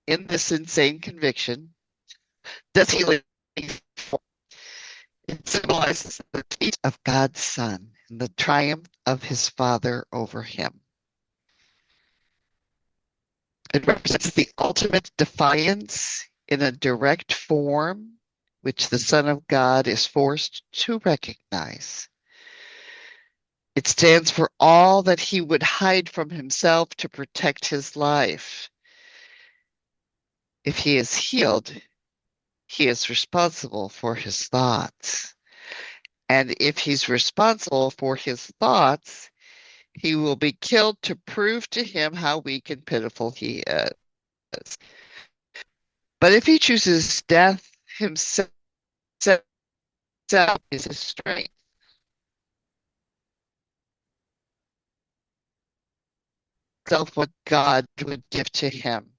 in this insane conviction does he live for? It symbolizes the defeat of God's Son and the triumph of his Father over him. It represents the ultimate defiance in a direct form, which the Son of God is forced to recognize. It stands for all that he would hide from himself to protect his life. If he is healed, he is responsible for his thoughts. And if he's responsible for his thoughts, he will be killed to prove to him how weak and pitiful he is. But if he chooses death himself is his strength. Self what God would give to him,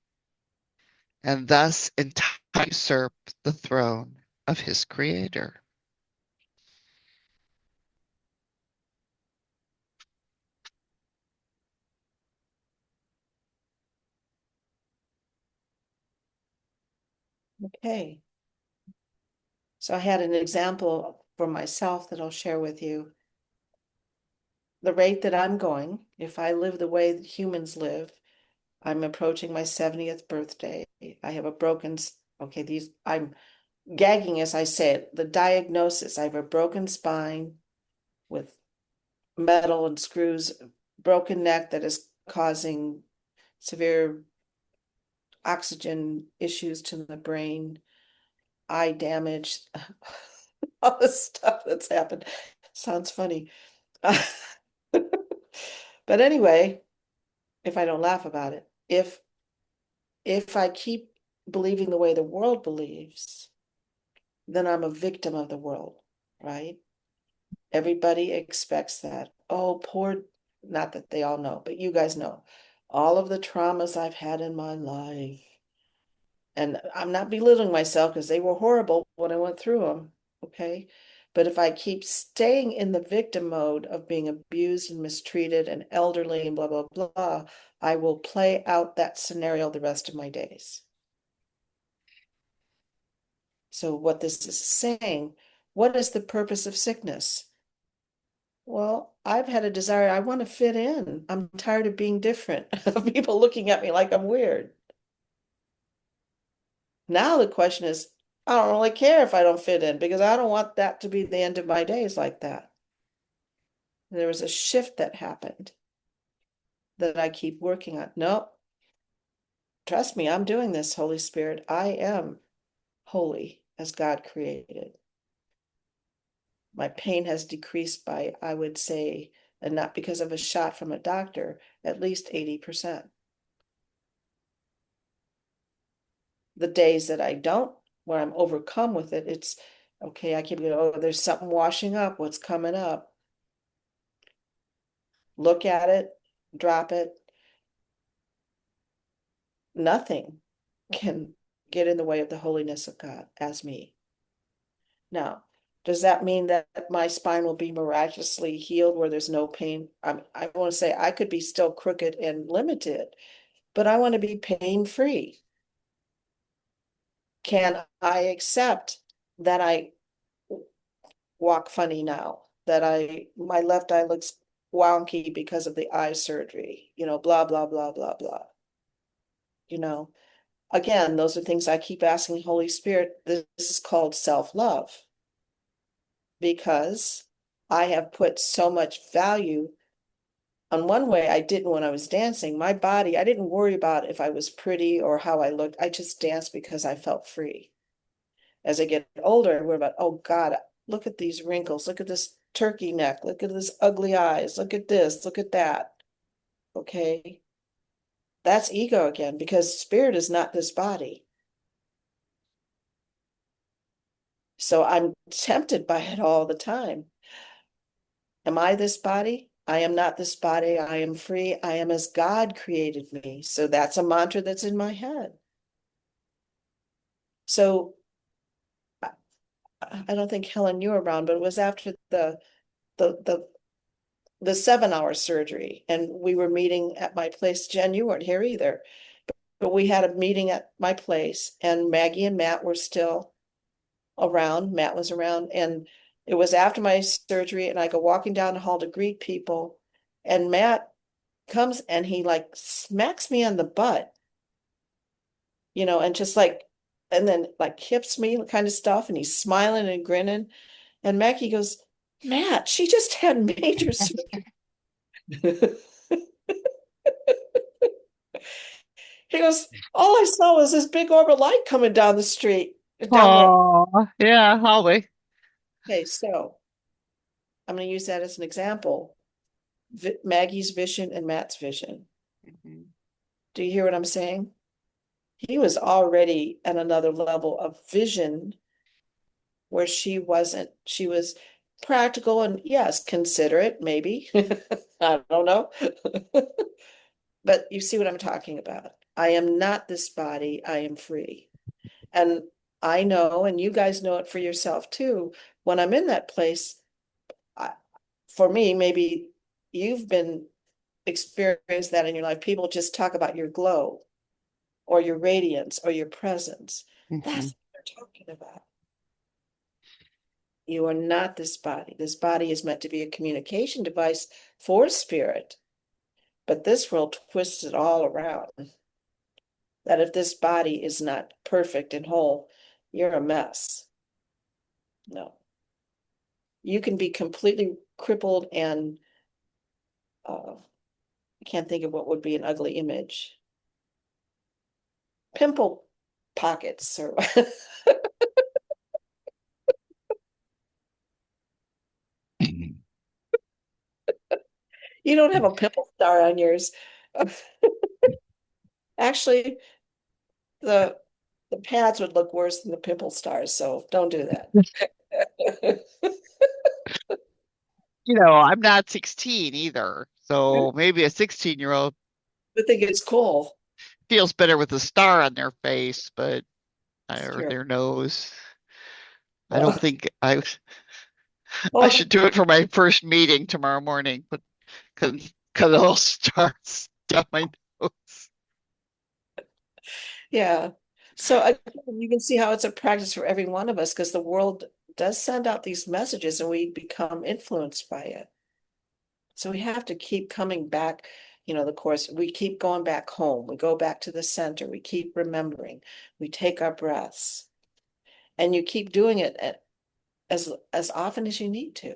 and thus entirely usurp the throne of his creator. Okay. So I had an example for myself that I'll share with you. The rate that I'm going, if I live the way that humans live, I'm approaching my 70th birthday. I have a broken, okay, I'm gagging as I say it. The diagnosis: I have a broken spine with metal and screws, broken neck that is causing severe oxygen issues to the brain, eye damage, all this stuff that's happened. Sounds funny. But anyway, if I don't laugh about it, if I keep believing the way the world believes, then I'm a victim of the world, right? Everybody expects that. Oh, poor, not that they all know, but you guys know all of the traumas I've had in my life. And I'm not belittling myself because they were horrible when I went through them. Okay. But if I keep staying in the victim mode of being abused and mistreated and elderly and blah, blah, blah, I will play out that scenario the rest of my days. So, what this is saying, what is the purpose of sickness? Well, I've had a desire, I want to fit in. I'm tired of being different, of people looking at me like I'm weird. Now the question is, I don't really care if I don't fit in because I don't want that to be the end of my days like that. There was a shift that happened that I keep working on. Nope. Trust me, I'm doing this, Holy Spirit. I am holy as God created. My pain has decreased by, I would say, and not because of a shot from a doctor, at least 80%. The days that I don't, where I'm overcome with it, it's okay. I keep going, oh, there's something washing up. What's coming up? Look at it, drop it. Nothing can get in the way of the holiness of God as me. Now, does that mean that my spine will be miraculously healed where there's no pain? I want to say I could be still crooked and limited, but I want to be pain-free. Can I accept that I walk funny now, that my left eye looks wonky because of the eye surgery, blah, blah, blah, blah, blah. Again, those are things I keep asking Holy Spirit. This is called self-love because I have put so much value on one way, I didn't when I was dancing. My body, I didn't worry about if I was pretty or how I looked. I just danced because I felt free. As I get older, I worry about, oh God, look at these wrinkles. Look at this turkey neck. Look at this ugly eyes. Look at this. Look at that. Okay. That's ego again, because spirit is not this body. So I'm tempted by it all the time. Am I this body? I am not this body. I am free. I am as God created me. So that's a mantra that's in my head. So I don't think Helen, you were around, but it was after the the 7 hour surgery, and we were meeting at my place. Jen, you weren't here either, but we had a meeting at my place, and Maggie and Matt were still around. Matt was around, and it was after my surgery, and I go walking down the hall to greet people, and Matt comes and he like smacks me on the butt, and just like, and then like hips me kind of stuff, and he's smiling and grinning. And Maggie goes, Matt, she just had major surgery. He goes, all I saw was this big orb of light coming down the street. Oh, yeah, hallway. Okay, so I'm going to use that as an example. Maggie's vision and Matt's vision. Mhm. Do you hear what I'm saying? He was already at another level of vision where she wasn't. She was practical and, yes, considerate, maybe. I don't know. But you see what I'm talking about. I am not this body. I am free. And I know, and you guys know it for yourself too, when I'm in that place, for me, maybe you've been experienced that in your life. People just talk about your glow or your radiance or your presence. That's Mhm. what they're talking about. You are not this body. This body is meant to be a communication device for spirit, but this world twists it all around. That if this body is not perfect and whole, you're a mess. No. You can be completely crippled and I can't think of what would be an ugly image. Pimple pockets or you don't have a pimple star on yours. Actually, the the pads would look worse than the pimple stars, so don't do that. I'm not 16 either. So maybe a 16-year-old I think it's cool. feels better with a star on their face, but or Sure. their nose. I don't Well, think I well, should do it for my first meeting tomorrow morning, but because it'll start down my nose. yeah. So again, you can see how it's a practice for every one of us because the world does send out these messages and we become influenced by it. So we have to keep coming back, the course, we keep going back home. We go back to the center. We keep remembering. We take our breaths. And you keep doing it as often as you need to.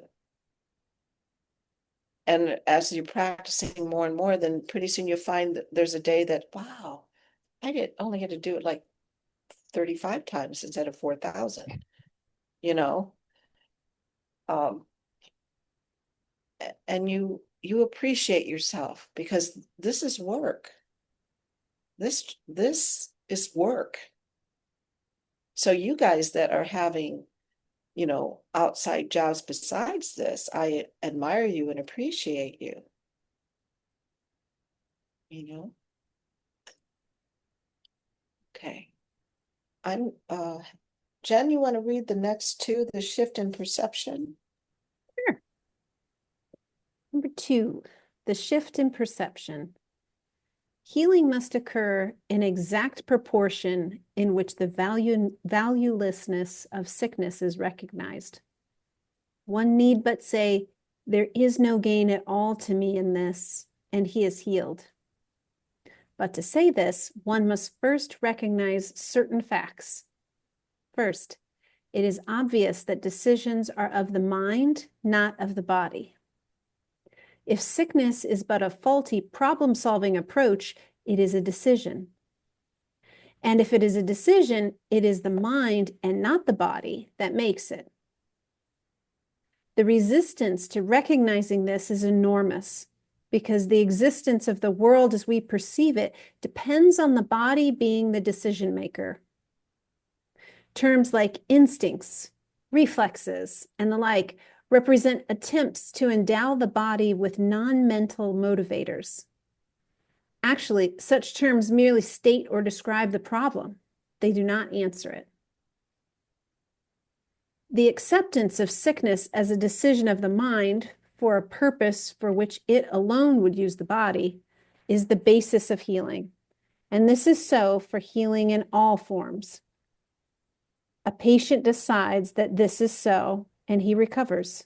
And as you're practicing more and more, then pretty soon you'll find that there's a day that, wow, only had to do it like 35 times instead of 4,000, you know? Um, and you appreciate yourself because this is work. This is work. So you guys that are having, outside jobs besides this, I admire you and appreciate you. You know? Okay. Jen, you want to read the next two, the shift in perception? Sure. Number 2, the shift in perception. Healing must occur in exact proportion in which the valuelessness of sickness is recognized. One need but say, there is no gain at all to me in this, and he is healed. But to say this, one must first recognize certain facts. First, it is obvious that decisions are of the mind, not of the body. If sickness is but a faulty problem-solving approach, it is a decision. And if it is a decision, it is the mind and not the body that makes it. The resistance to recognizing this is enormous because the existence of the world as we perceive it depends on the body being the decision maker. Terms like instincts, reflexes, and the like represent attempts to endow the body with non-mental motivators. Actually, such terms merely state or describe the problem. They do not answer it. The acceptance of sickness as a decision of the mind for a purpose for which it alone would use the body is the basis of healing. And this is so for healing in all forms. A patient decides that this is so, and he recovers.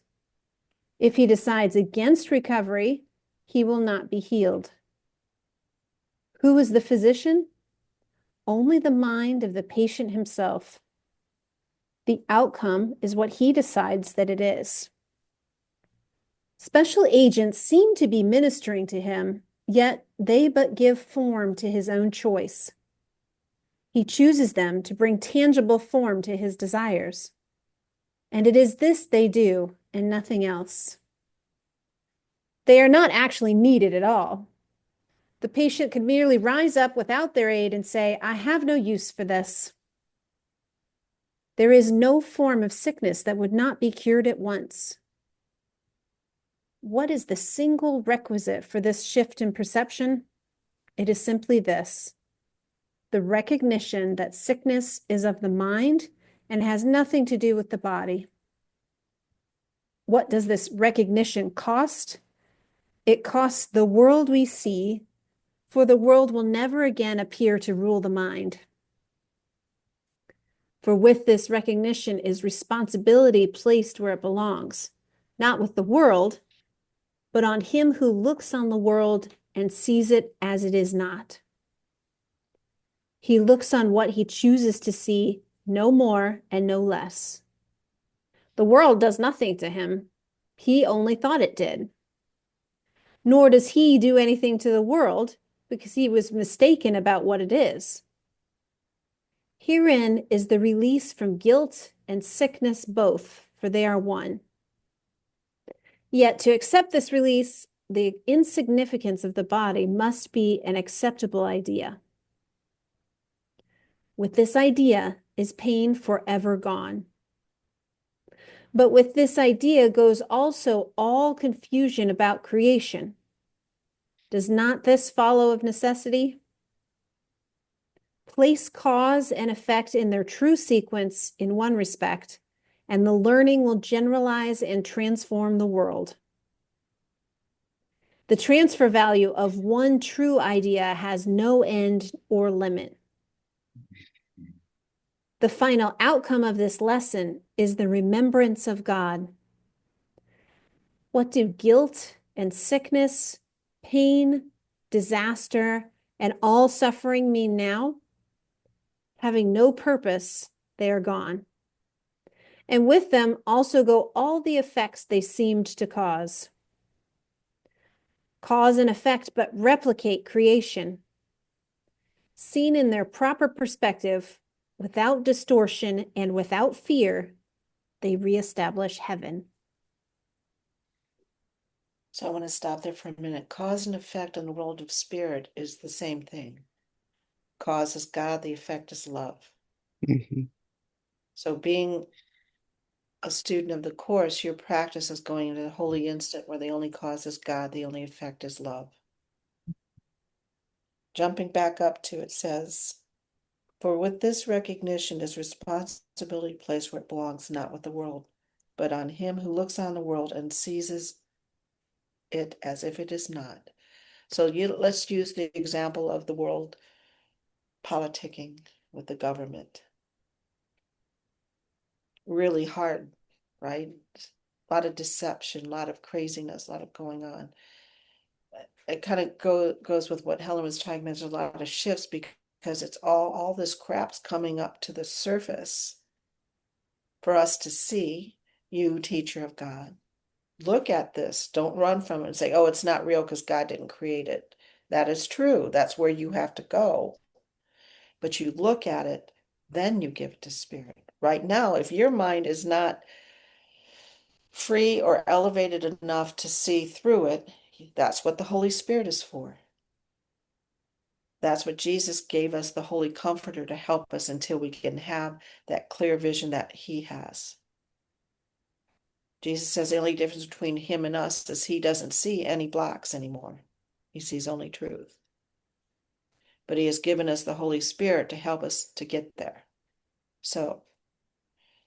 If he decides against recovery, he will not be healed. Who is the physician? Only the mind of the patient himself. The outcome is what he decides that it is. Special agents seem to be ministering to him, yet they but give form to his own choice. He chooses them to bring tangible form to his desires. And it is this they do, and nothing else. They are not actually needed at all. The patient could merely rise up without their aid and say, I have no use for this. There is no form of sickness that would not be cured at once. What is the single requisite for this shift in perception? It is simply this: the recognition that sickness is of the mind and has nothing to do with the body. What does this recognition cost? It costs the world we see, for the world will never again appear to rule the mind. For with this recognition is responsibility placed where it belongs, not with the world, but on him who looks on the world and sees it as it is not. He looks on what he chooses to see, no more and no less. The world does nothing to him. He only thought it did. Nor does he do anything to the world, because he was mistaken about what it is. Herein is the release from guilt and sickness both, for they are one. Yet to accept this release, the insignificance of the body must be an acceptable idea. With this idea is pain forever gone. But with this idea goes also all confusion about creation. Does not this follow of necessity? Place cause and effect in their true sequence in one respect, and the learning will generalize and transform the world. The transfer value of one true idea has no end or limit. The final outcome of this lesson is the remembrance of God. What do guilt and sickness, pain, disaster, and all suffering mean now? Having no purpose, they are gone. And with them also go all the effects they seemed to cause. Cause and effect but replicate creation. Seen in their proper perspective, without distortion and without fear, they reestablish heaven. So I want to stop there for a minute. Cause and effect in the world of spirit is the same thing. Cause is God, the effect is love. Mhm. So being a student of the course, your practice is going into the holy instant where the only cause is God, the only effect is love. Jumping back up to it says, for with this recognition is responsibility placed where it belongs, not with the world, but on him who looks on the world and seizes it as if it is not. So let's use the example of the world politicking with the government. Really hard, right? A lot of deception, a lot of craziness, a lot of going on. It kind of goes with what Helen was talking about. There's a lot of shifts because it's all this crap's coming up to the surface for us to see. You, teacher of God, look at this. Don't run from it and say, oh, it's not real because God didn't create it. That is true. That's where you have to go. But you look at it, then you give it to spirit. Right now, if your mind is not free or elevated enough to see through it, that's what the Holy Spirit is for. That's what Jesus gave us, the Holy Comforter, to help us until we can have that clear vision that he has. Jesus says the only difference between him and us is he doesn't see any blocks anymore. He sees only truth. But he has given us the Holy Spirit to help us to get there. So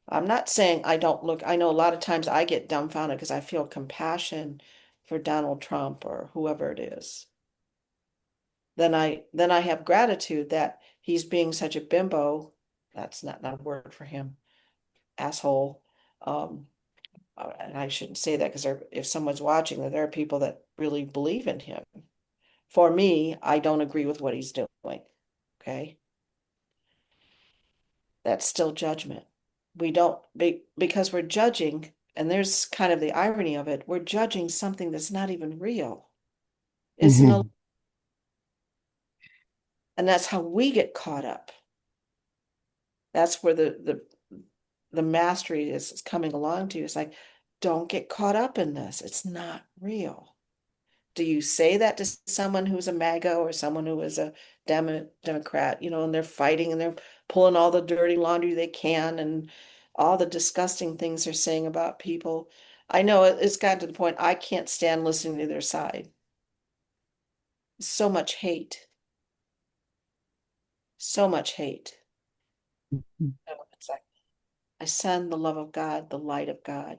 I'm not saying I don't look, I know a lot of times I get dumbfounded because I feel compassion for Donald Trump or whoever it is. Then I have gratitude that he's being such a bimbo. That's not a word for him. Asshole. And I shouldn't say that because if someone's watching, that there are people that really believe in him. For me, I don't agree with what he's doing. Okay. That's still judgment. We don't because we're judging, and there's kind of the irony of it, we're judging something that's not even real. Isn't a, and that's how we get caught up. That's where the mastery is coming along to you. It's like, don't get caught up in this. It's not real. Do you say that to someone who's a MAGA or someone who is a Democrat, and they're fighting and they're pulling all the dirty laundry they can and all the disgusting things they're saying about people? I know it's gotten to the point I can't stand listening to their side. So much hate. So much hate. It's like I send the love of God, the light of God,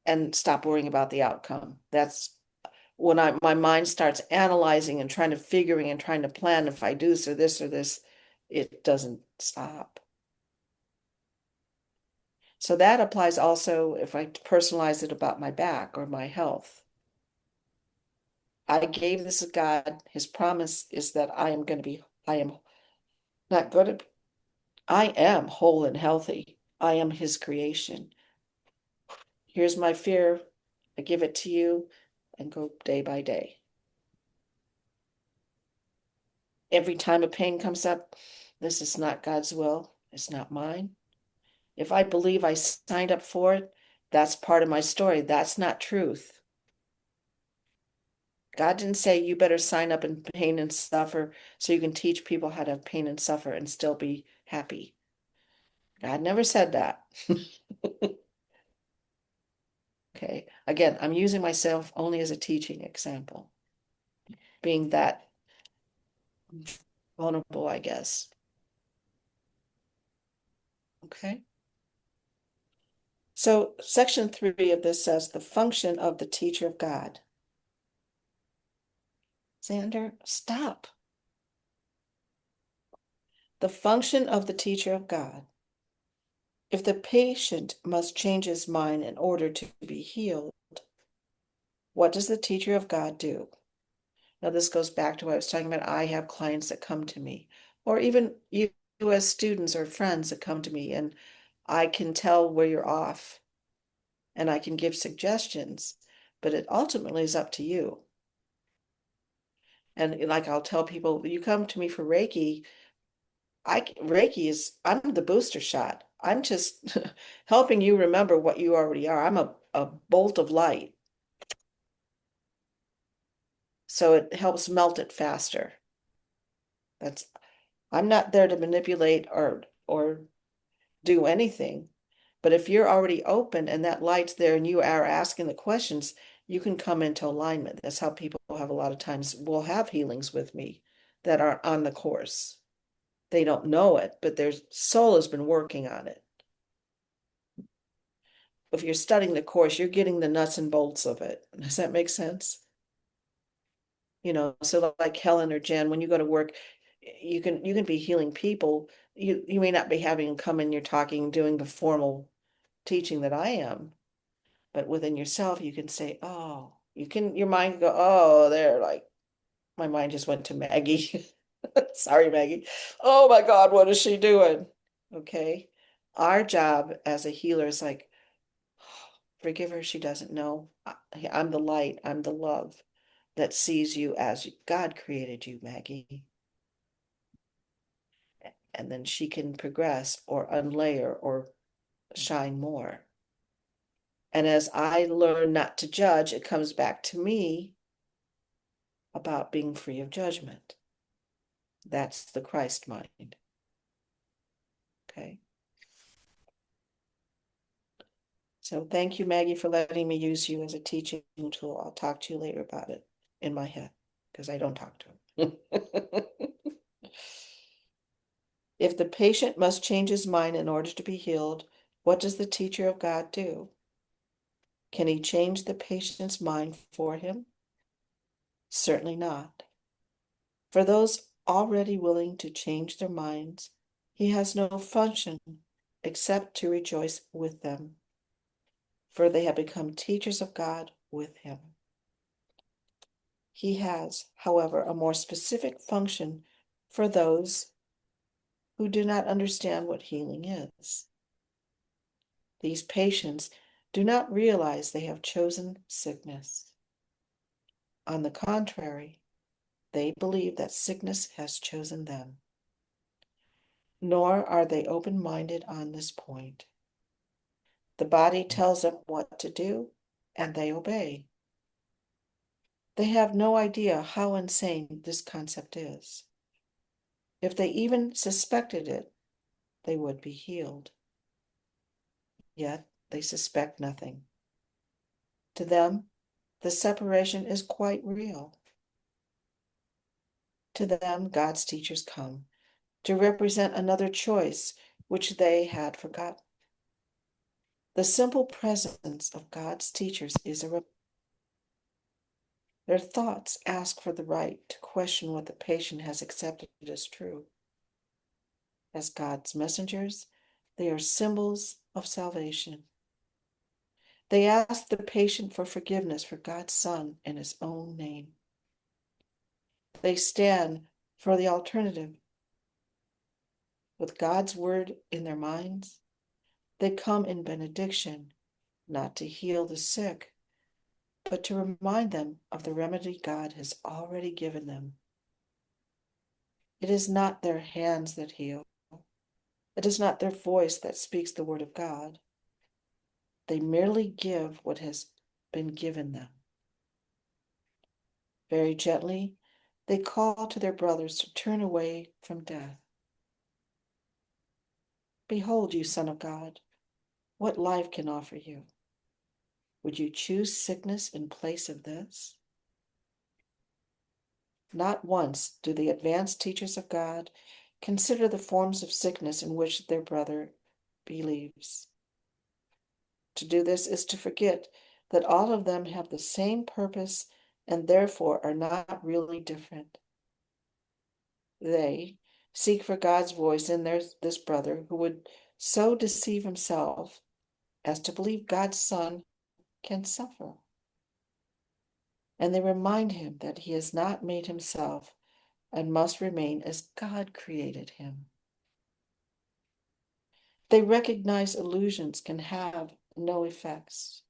and stop worrying about the outcome. That's when my mind starts analyzing and trying to plan if I do this or this, it doesn't stop. So that applies also if I personalize it about my back or my health. I gave this to God. His promise is that I am not going to, I am whole and healthy. I am his creation. Here's my fear. I give it to you and go day by day. Every time a pain comes up, this is not God's will. It's not mine. If I believe I signed up for it, that's part of my story. That's not truth. God didn't say you better sign up in pain and suffer so you can teach people how to have pain and suffer and still be happy. God never said that. Okay. Again, I'm using myself only as a teaching example, being that vulnerable, I guess. Okay. So section 3 of this says the function of the teacher of God. Xander, stop. The function of the teacher of God. If the patient must change his mind in order to be healed, what does the teacher of God do? Now, this goes back to what I was talking about. I have clients that come to me, or even you as students or friends that come to me, and I can tell where you're off and I can give suggestions, but it ultimately is up to you. And like I'll tell people, you come to me for Reiki, I'm the booster shot. I'm just helping you remember what you already are. I'm a bolt of light. So it helps melt it faster. I'm not there to manipulate or do anything. But if you're already open and that light's there and you are asking the questions, you can come into alignment. That's how people have a lot of times will have healings with me that are on the course. They don't know it, but their soul has been working on it. If you're studying the course, you're getting the nuts and bolts of it. Does that make sense? So like Helen or Jen, when you go to work, you can be healing people. You may not be having them come in, you're talking, doing the formal teaching that I am, but within yourself, you can say, oh, your mind can go, oh, there, like my mind just went to Maggie. Sorry, Maggie. Oh my God, what is she doing? Okay. Our job as a healer is like, Forgive her, she doesn't know. I'm the light, I'm the love that sees you as God created you, Maggie. And then she can progress or unlayer or shine more. And as I learn not to judge, it comes back to me about being free of judgment. That's the Christ mind. Okay. So thank you, Maggie, for letting me use you as a teaching tool. I'll talk to you later about it in my head because I don't talk to him. If the patient must change his mind in order to be healed, what does the teacher of God do? Can he change the patient's mind for him? Certainly not. For those already willing to change their minds, he has no function except to rejoice with them, for they have become teachers of God with him. He has, however, a more specific function for those who do not understand what healing is. These patients do not realize they have chosen sickness. On the contrary, they believe that sickness has chosen them. Nor are they open-minded on this point. The body tells them what to do, and they obey. They have no idea how insane this concept is. If they even suspected it, they would be healed. Yet they suspect nothing. To them, the separation is quite real. To them, God's teachers come to represent another choice which they had forgotten. The simple presence of God's teachers is their thoughts ask for the right to question what the patient has accepted as true. As God's messengers, they are symbols of salvation. They ask the patient for forgiveness for God's Son in his own name. They stand for the alternative. With God's word in their minds, they come in benediction, not to heal the sick, but to remind them of the remedy God has already given them. It is not their hands that heal. It is not their voice that speaks the word of God. They merely give what has been given them. Very gently, they call to their brothers to turn away from death. Behold, you Son of God, what life can offer you. Would you choose sickness in place of this? Not once do the advanced teachers of God consider the forms of sickness in which their brother believes. To do this is to forget that all of them have the same purpose and therefore are not really different. They seek for God's voice in this brother who would so deceive himself as to believe God's Son can suffer. And they remind him that he has not made himself and must remain as God created him. They recognize illusions can have no effects.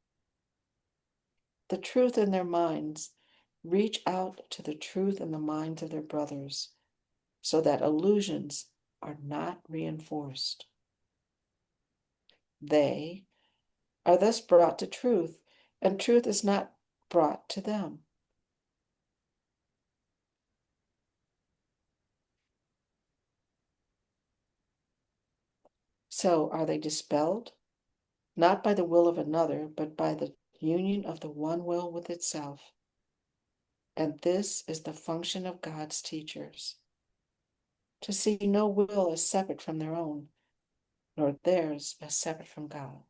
The truth in their minds reach out to the truth in the minds of their brothers so that illusions are not reinforced. They are thus brought to truth, and truth is not brought to them. So are they dispelled? Not by the will of another, but by the union of the one will with itself. And this is the function of God's teachers, to see no will as separate from their own, nor theirs as separate from God.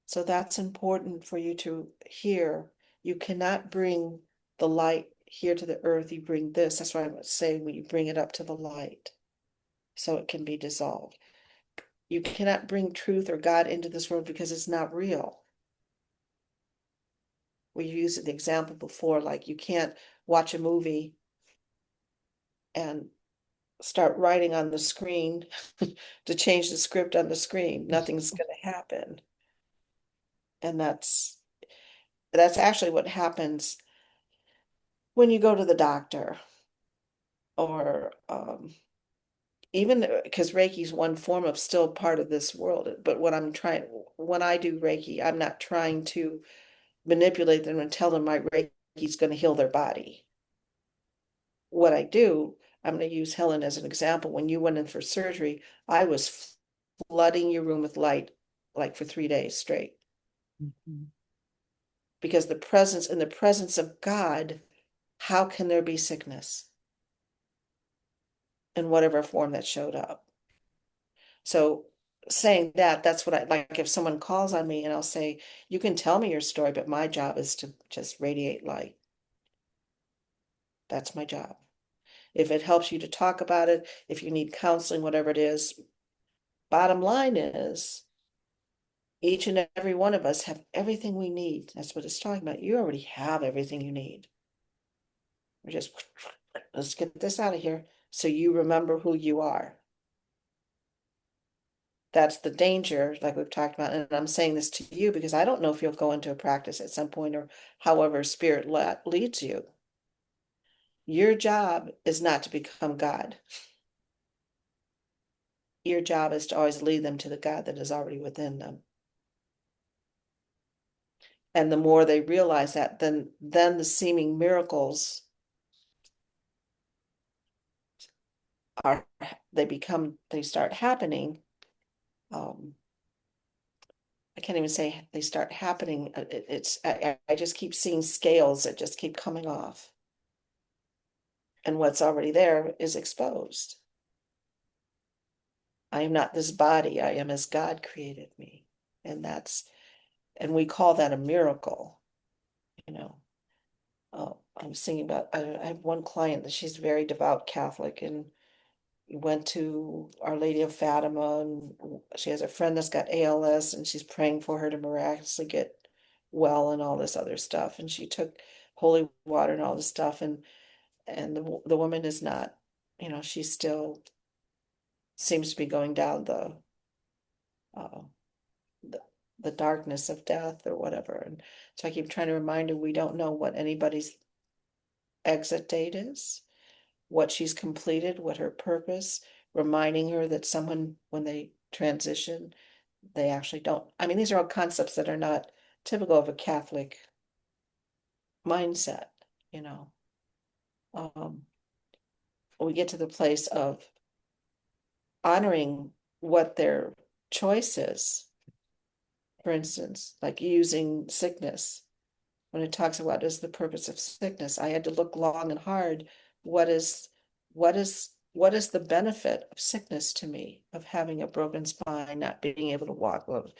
So that's important for you to hear. You cannot bring the light here to the earth. You bring this. That's why I would say when you bring it up to the light so it can be dissolved. You cannot bring truth or God into this world because it's not real. We used the example before, like you can't watch a movie and start writing on the screen to change the script on the screen. Nothing's going to happen. And that's actually what happens when you go to the doctor, or even because Reiki is one form of still part of this world. But when I do Reiki, I'm not trying to manipulate them and tell them my Reiki is going to heal their body. What I do, I'm going to use Helen as an example. When you went in for surgery, I was flooding your room with light like for 3 days straight. Because in the presence of God, how can there be sickness in whatever form that showed up? So saying that, that's what I like. If someone calls on me and I'll say, you can tell me your story, but my job is to just radiate light. That's my job. If it helps you to talk about it, if you need counseling, whatever it is, bottom line is each and every one of us have everything we need. That's what it's talking about. You already have everything you need. We're just, let's get this out of here so you remember who you are. That's the danger, like we've talked about. And I'm saying this to you because I don't know if you'll go into a practice at some point, or however spirit leads you. Your job is not to become God. Your job is to always lead them to the God that is already within them. And the more they realize that, then the seeming miracles they start happening. I can't even say they start happening. I just keep seeing scales that just keep coming off. And what's already there is exposed. I am not this body. I am as God created me. And we call that a miracle, you know. I was thinking about, I have one client that she's very devout Catholic, and went to Our Lady of Fatima, and she has a friend that's got ALS, and she's praying for her to miraculously get well and all this other stuff. And she took holy water and all this stuff, and the woman is not, she still seems to be going down uh, the the darkness of death or whatever. And so I keep trying to remind her we don't know what anybody's exit date is, what she's completed, what her purpose, reminding her that someone, when they transition, they actually don't. I mean, these are all concepts that are not typical of a Catholic mindset, you know. We get to the place of honoring what their choice is. For instance, like using sickness. When it talks about what is the purpose of sickness, I had to look long and hard. What is the benefit of sickness to me, of having a broken spine, not being able to walk? Well,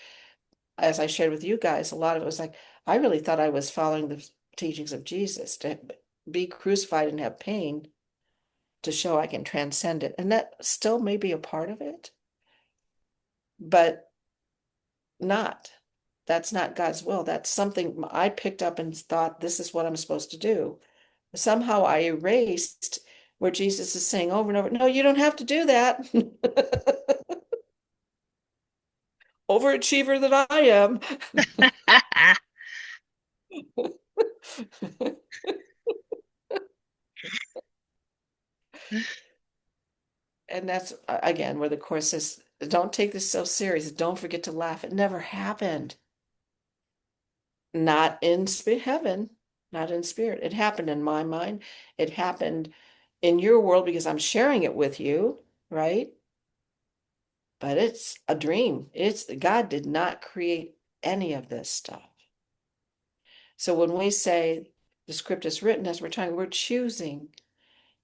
as I shared with you guys, a lot of it was like, I really thought I was following the teachings of Jesus, to be crucified and have pain to show I can transcend it. And that still may be a part of it, but not. That's not God's will. That's something I picked up and thought, this is what I'm supposed to do. Somehow I erased where Jesus is saying over and over, no, you don't have to do that. Overachiever that I am. And that's, again, where the Course says, don't take this so serious. Don't forget to laugh. It never happened. Not in heaven, not in spirit. It happened in my mind. It happened in your world because I'm sharing it with you, right? But it's a dream. God did not create any of this stuff. So when we say the script is written, as we're choosing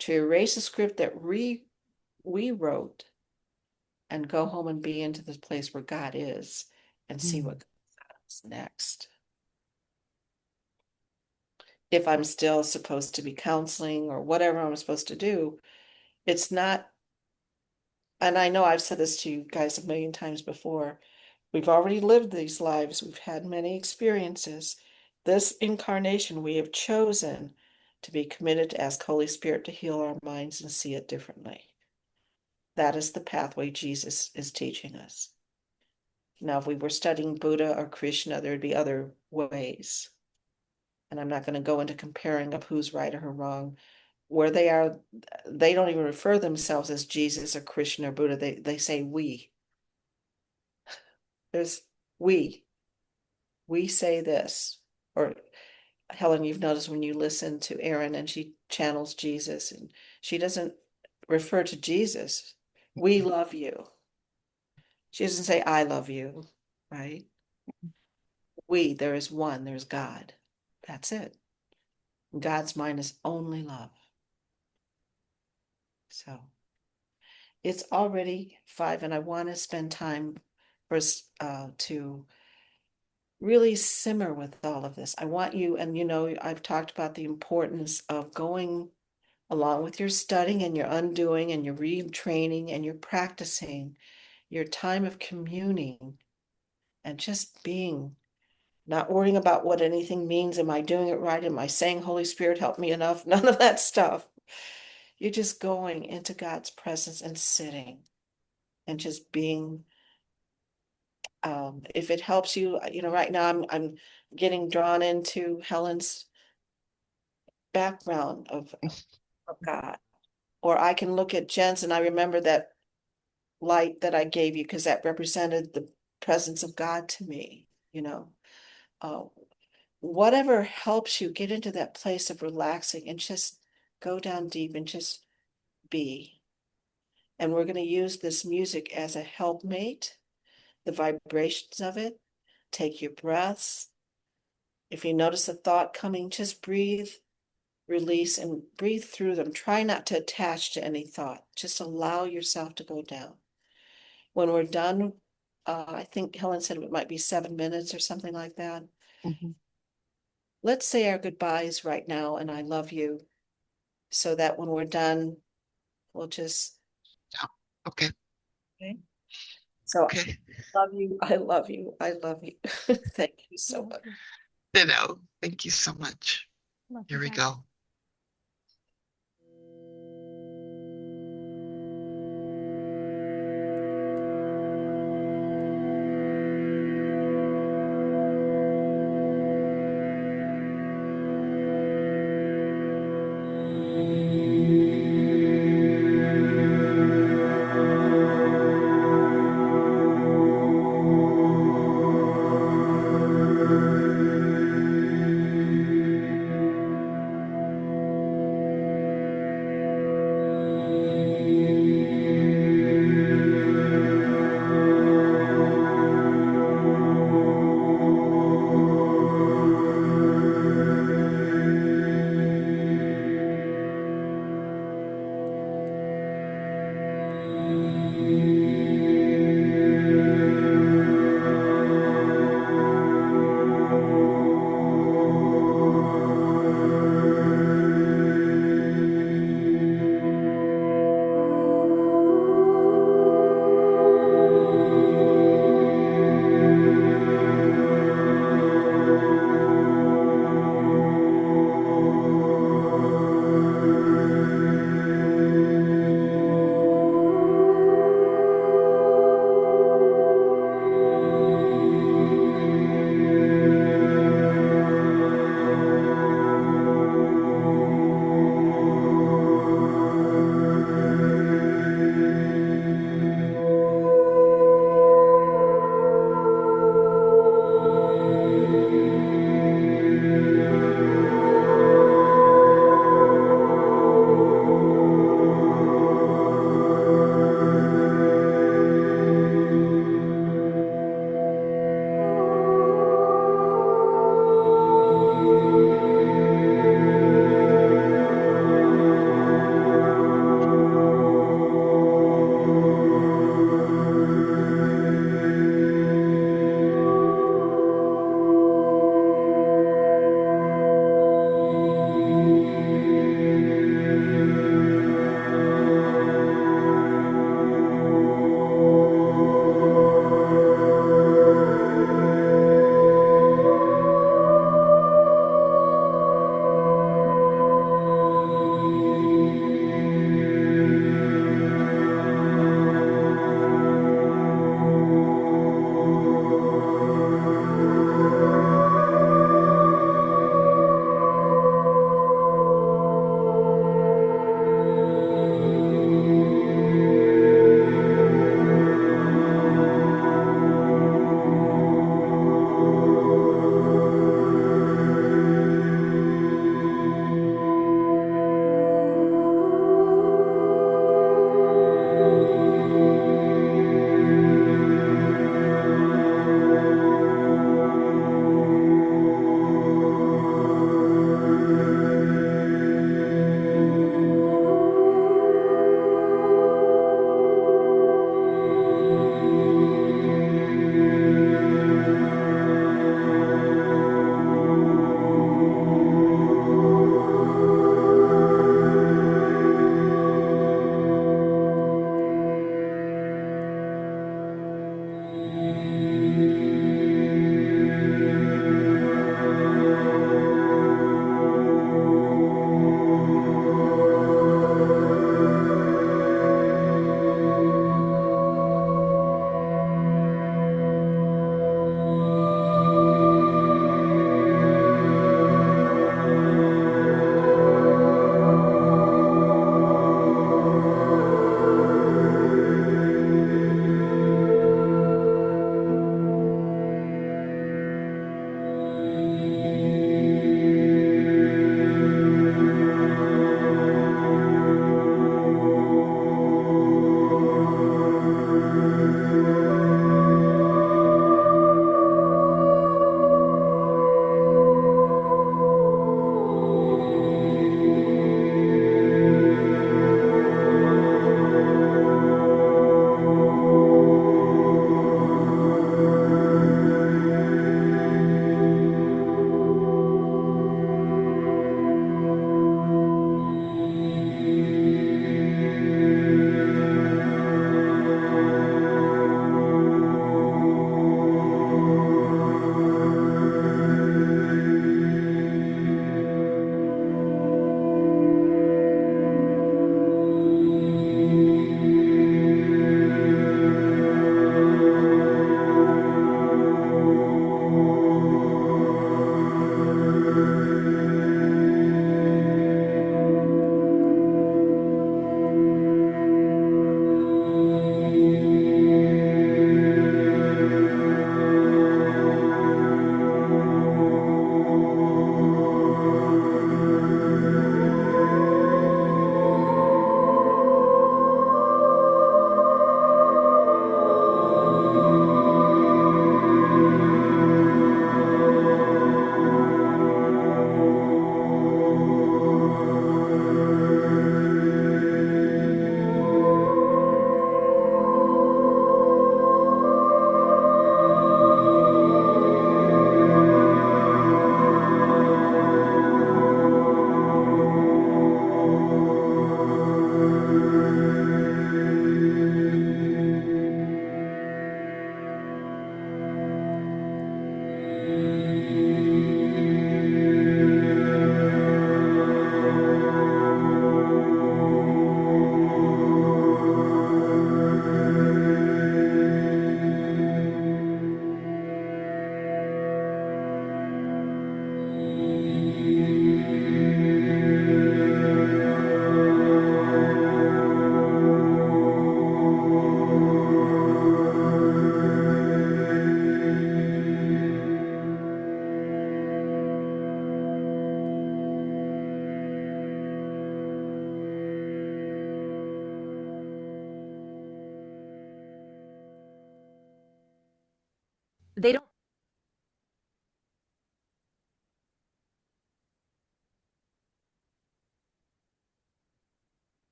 to erase the script that we wrote and go home and be into this place where God is and see what comes next. If I'm still supposed to be counseling or whatever I'm supposed to do, it's not, and I know I've said this to you guys a million times before, we've already lived these lives, we've had many experiences. This incarnation, we have chosen to be committed to ask Holy Spirit to heal our minds and see it differently. That is the pathway Jesus is teaching us. Now, if we were studying Buddha or Krishna, there'd be other ways. And I'm not going to go into comparing of who's right or wrong. Where they are, they don't even refer themselves as Jesus or Krishna or Buddha. They say we. There's we. We say this. Or Helen, you've noticed when you listen to Erin and she channels Jesus and she doesn't refer to Jesus. We love you. She doesn't say, I love you, right? We, there is one, there's God. That's it. God's mind is only love. So it's already 5, and I want to spend time for us to really simmer with all of this. I want you, and you know, I've talked about the importance of going along with your studying and your undoing and your retraining and your practicing, your time of communing and just being, not worrying about what anything means. Am I doing it right? Am I saying, Holy Spirit, help me enough? None of that stuff. You're just going into God's presence and sitting and just being. If it helps you, you know, right now I'm getting drawn into Helen's background of God. Or I can look at Jen's and I remember that light that I gave you because that represented the presence of God to me, you know. Uh, whatever helps you get into that place of relaxing and just go down deep and just be. And we're going to use this music as a helpmate, the vibrations of it. Take your breaths. If you notice a thought coming, just breathe, release, and breathe through them. Try not to attach to any thought. Just allow yourself to go down. When we're done, I think Helen said it might be 7 minutes or something like that. Mhm. Let's say our goodbyes right now, and I love you, so that when we're done, we'll just, Yeah. Okay. okay? So Okay. love you. I love you. I love you. Thank you so much. Ditto. Thank you so much. Love Here you we guys. go.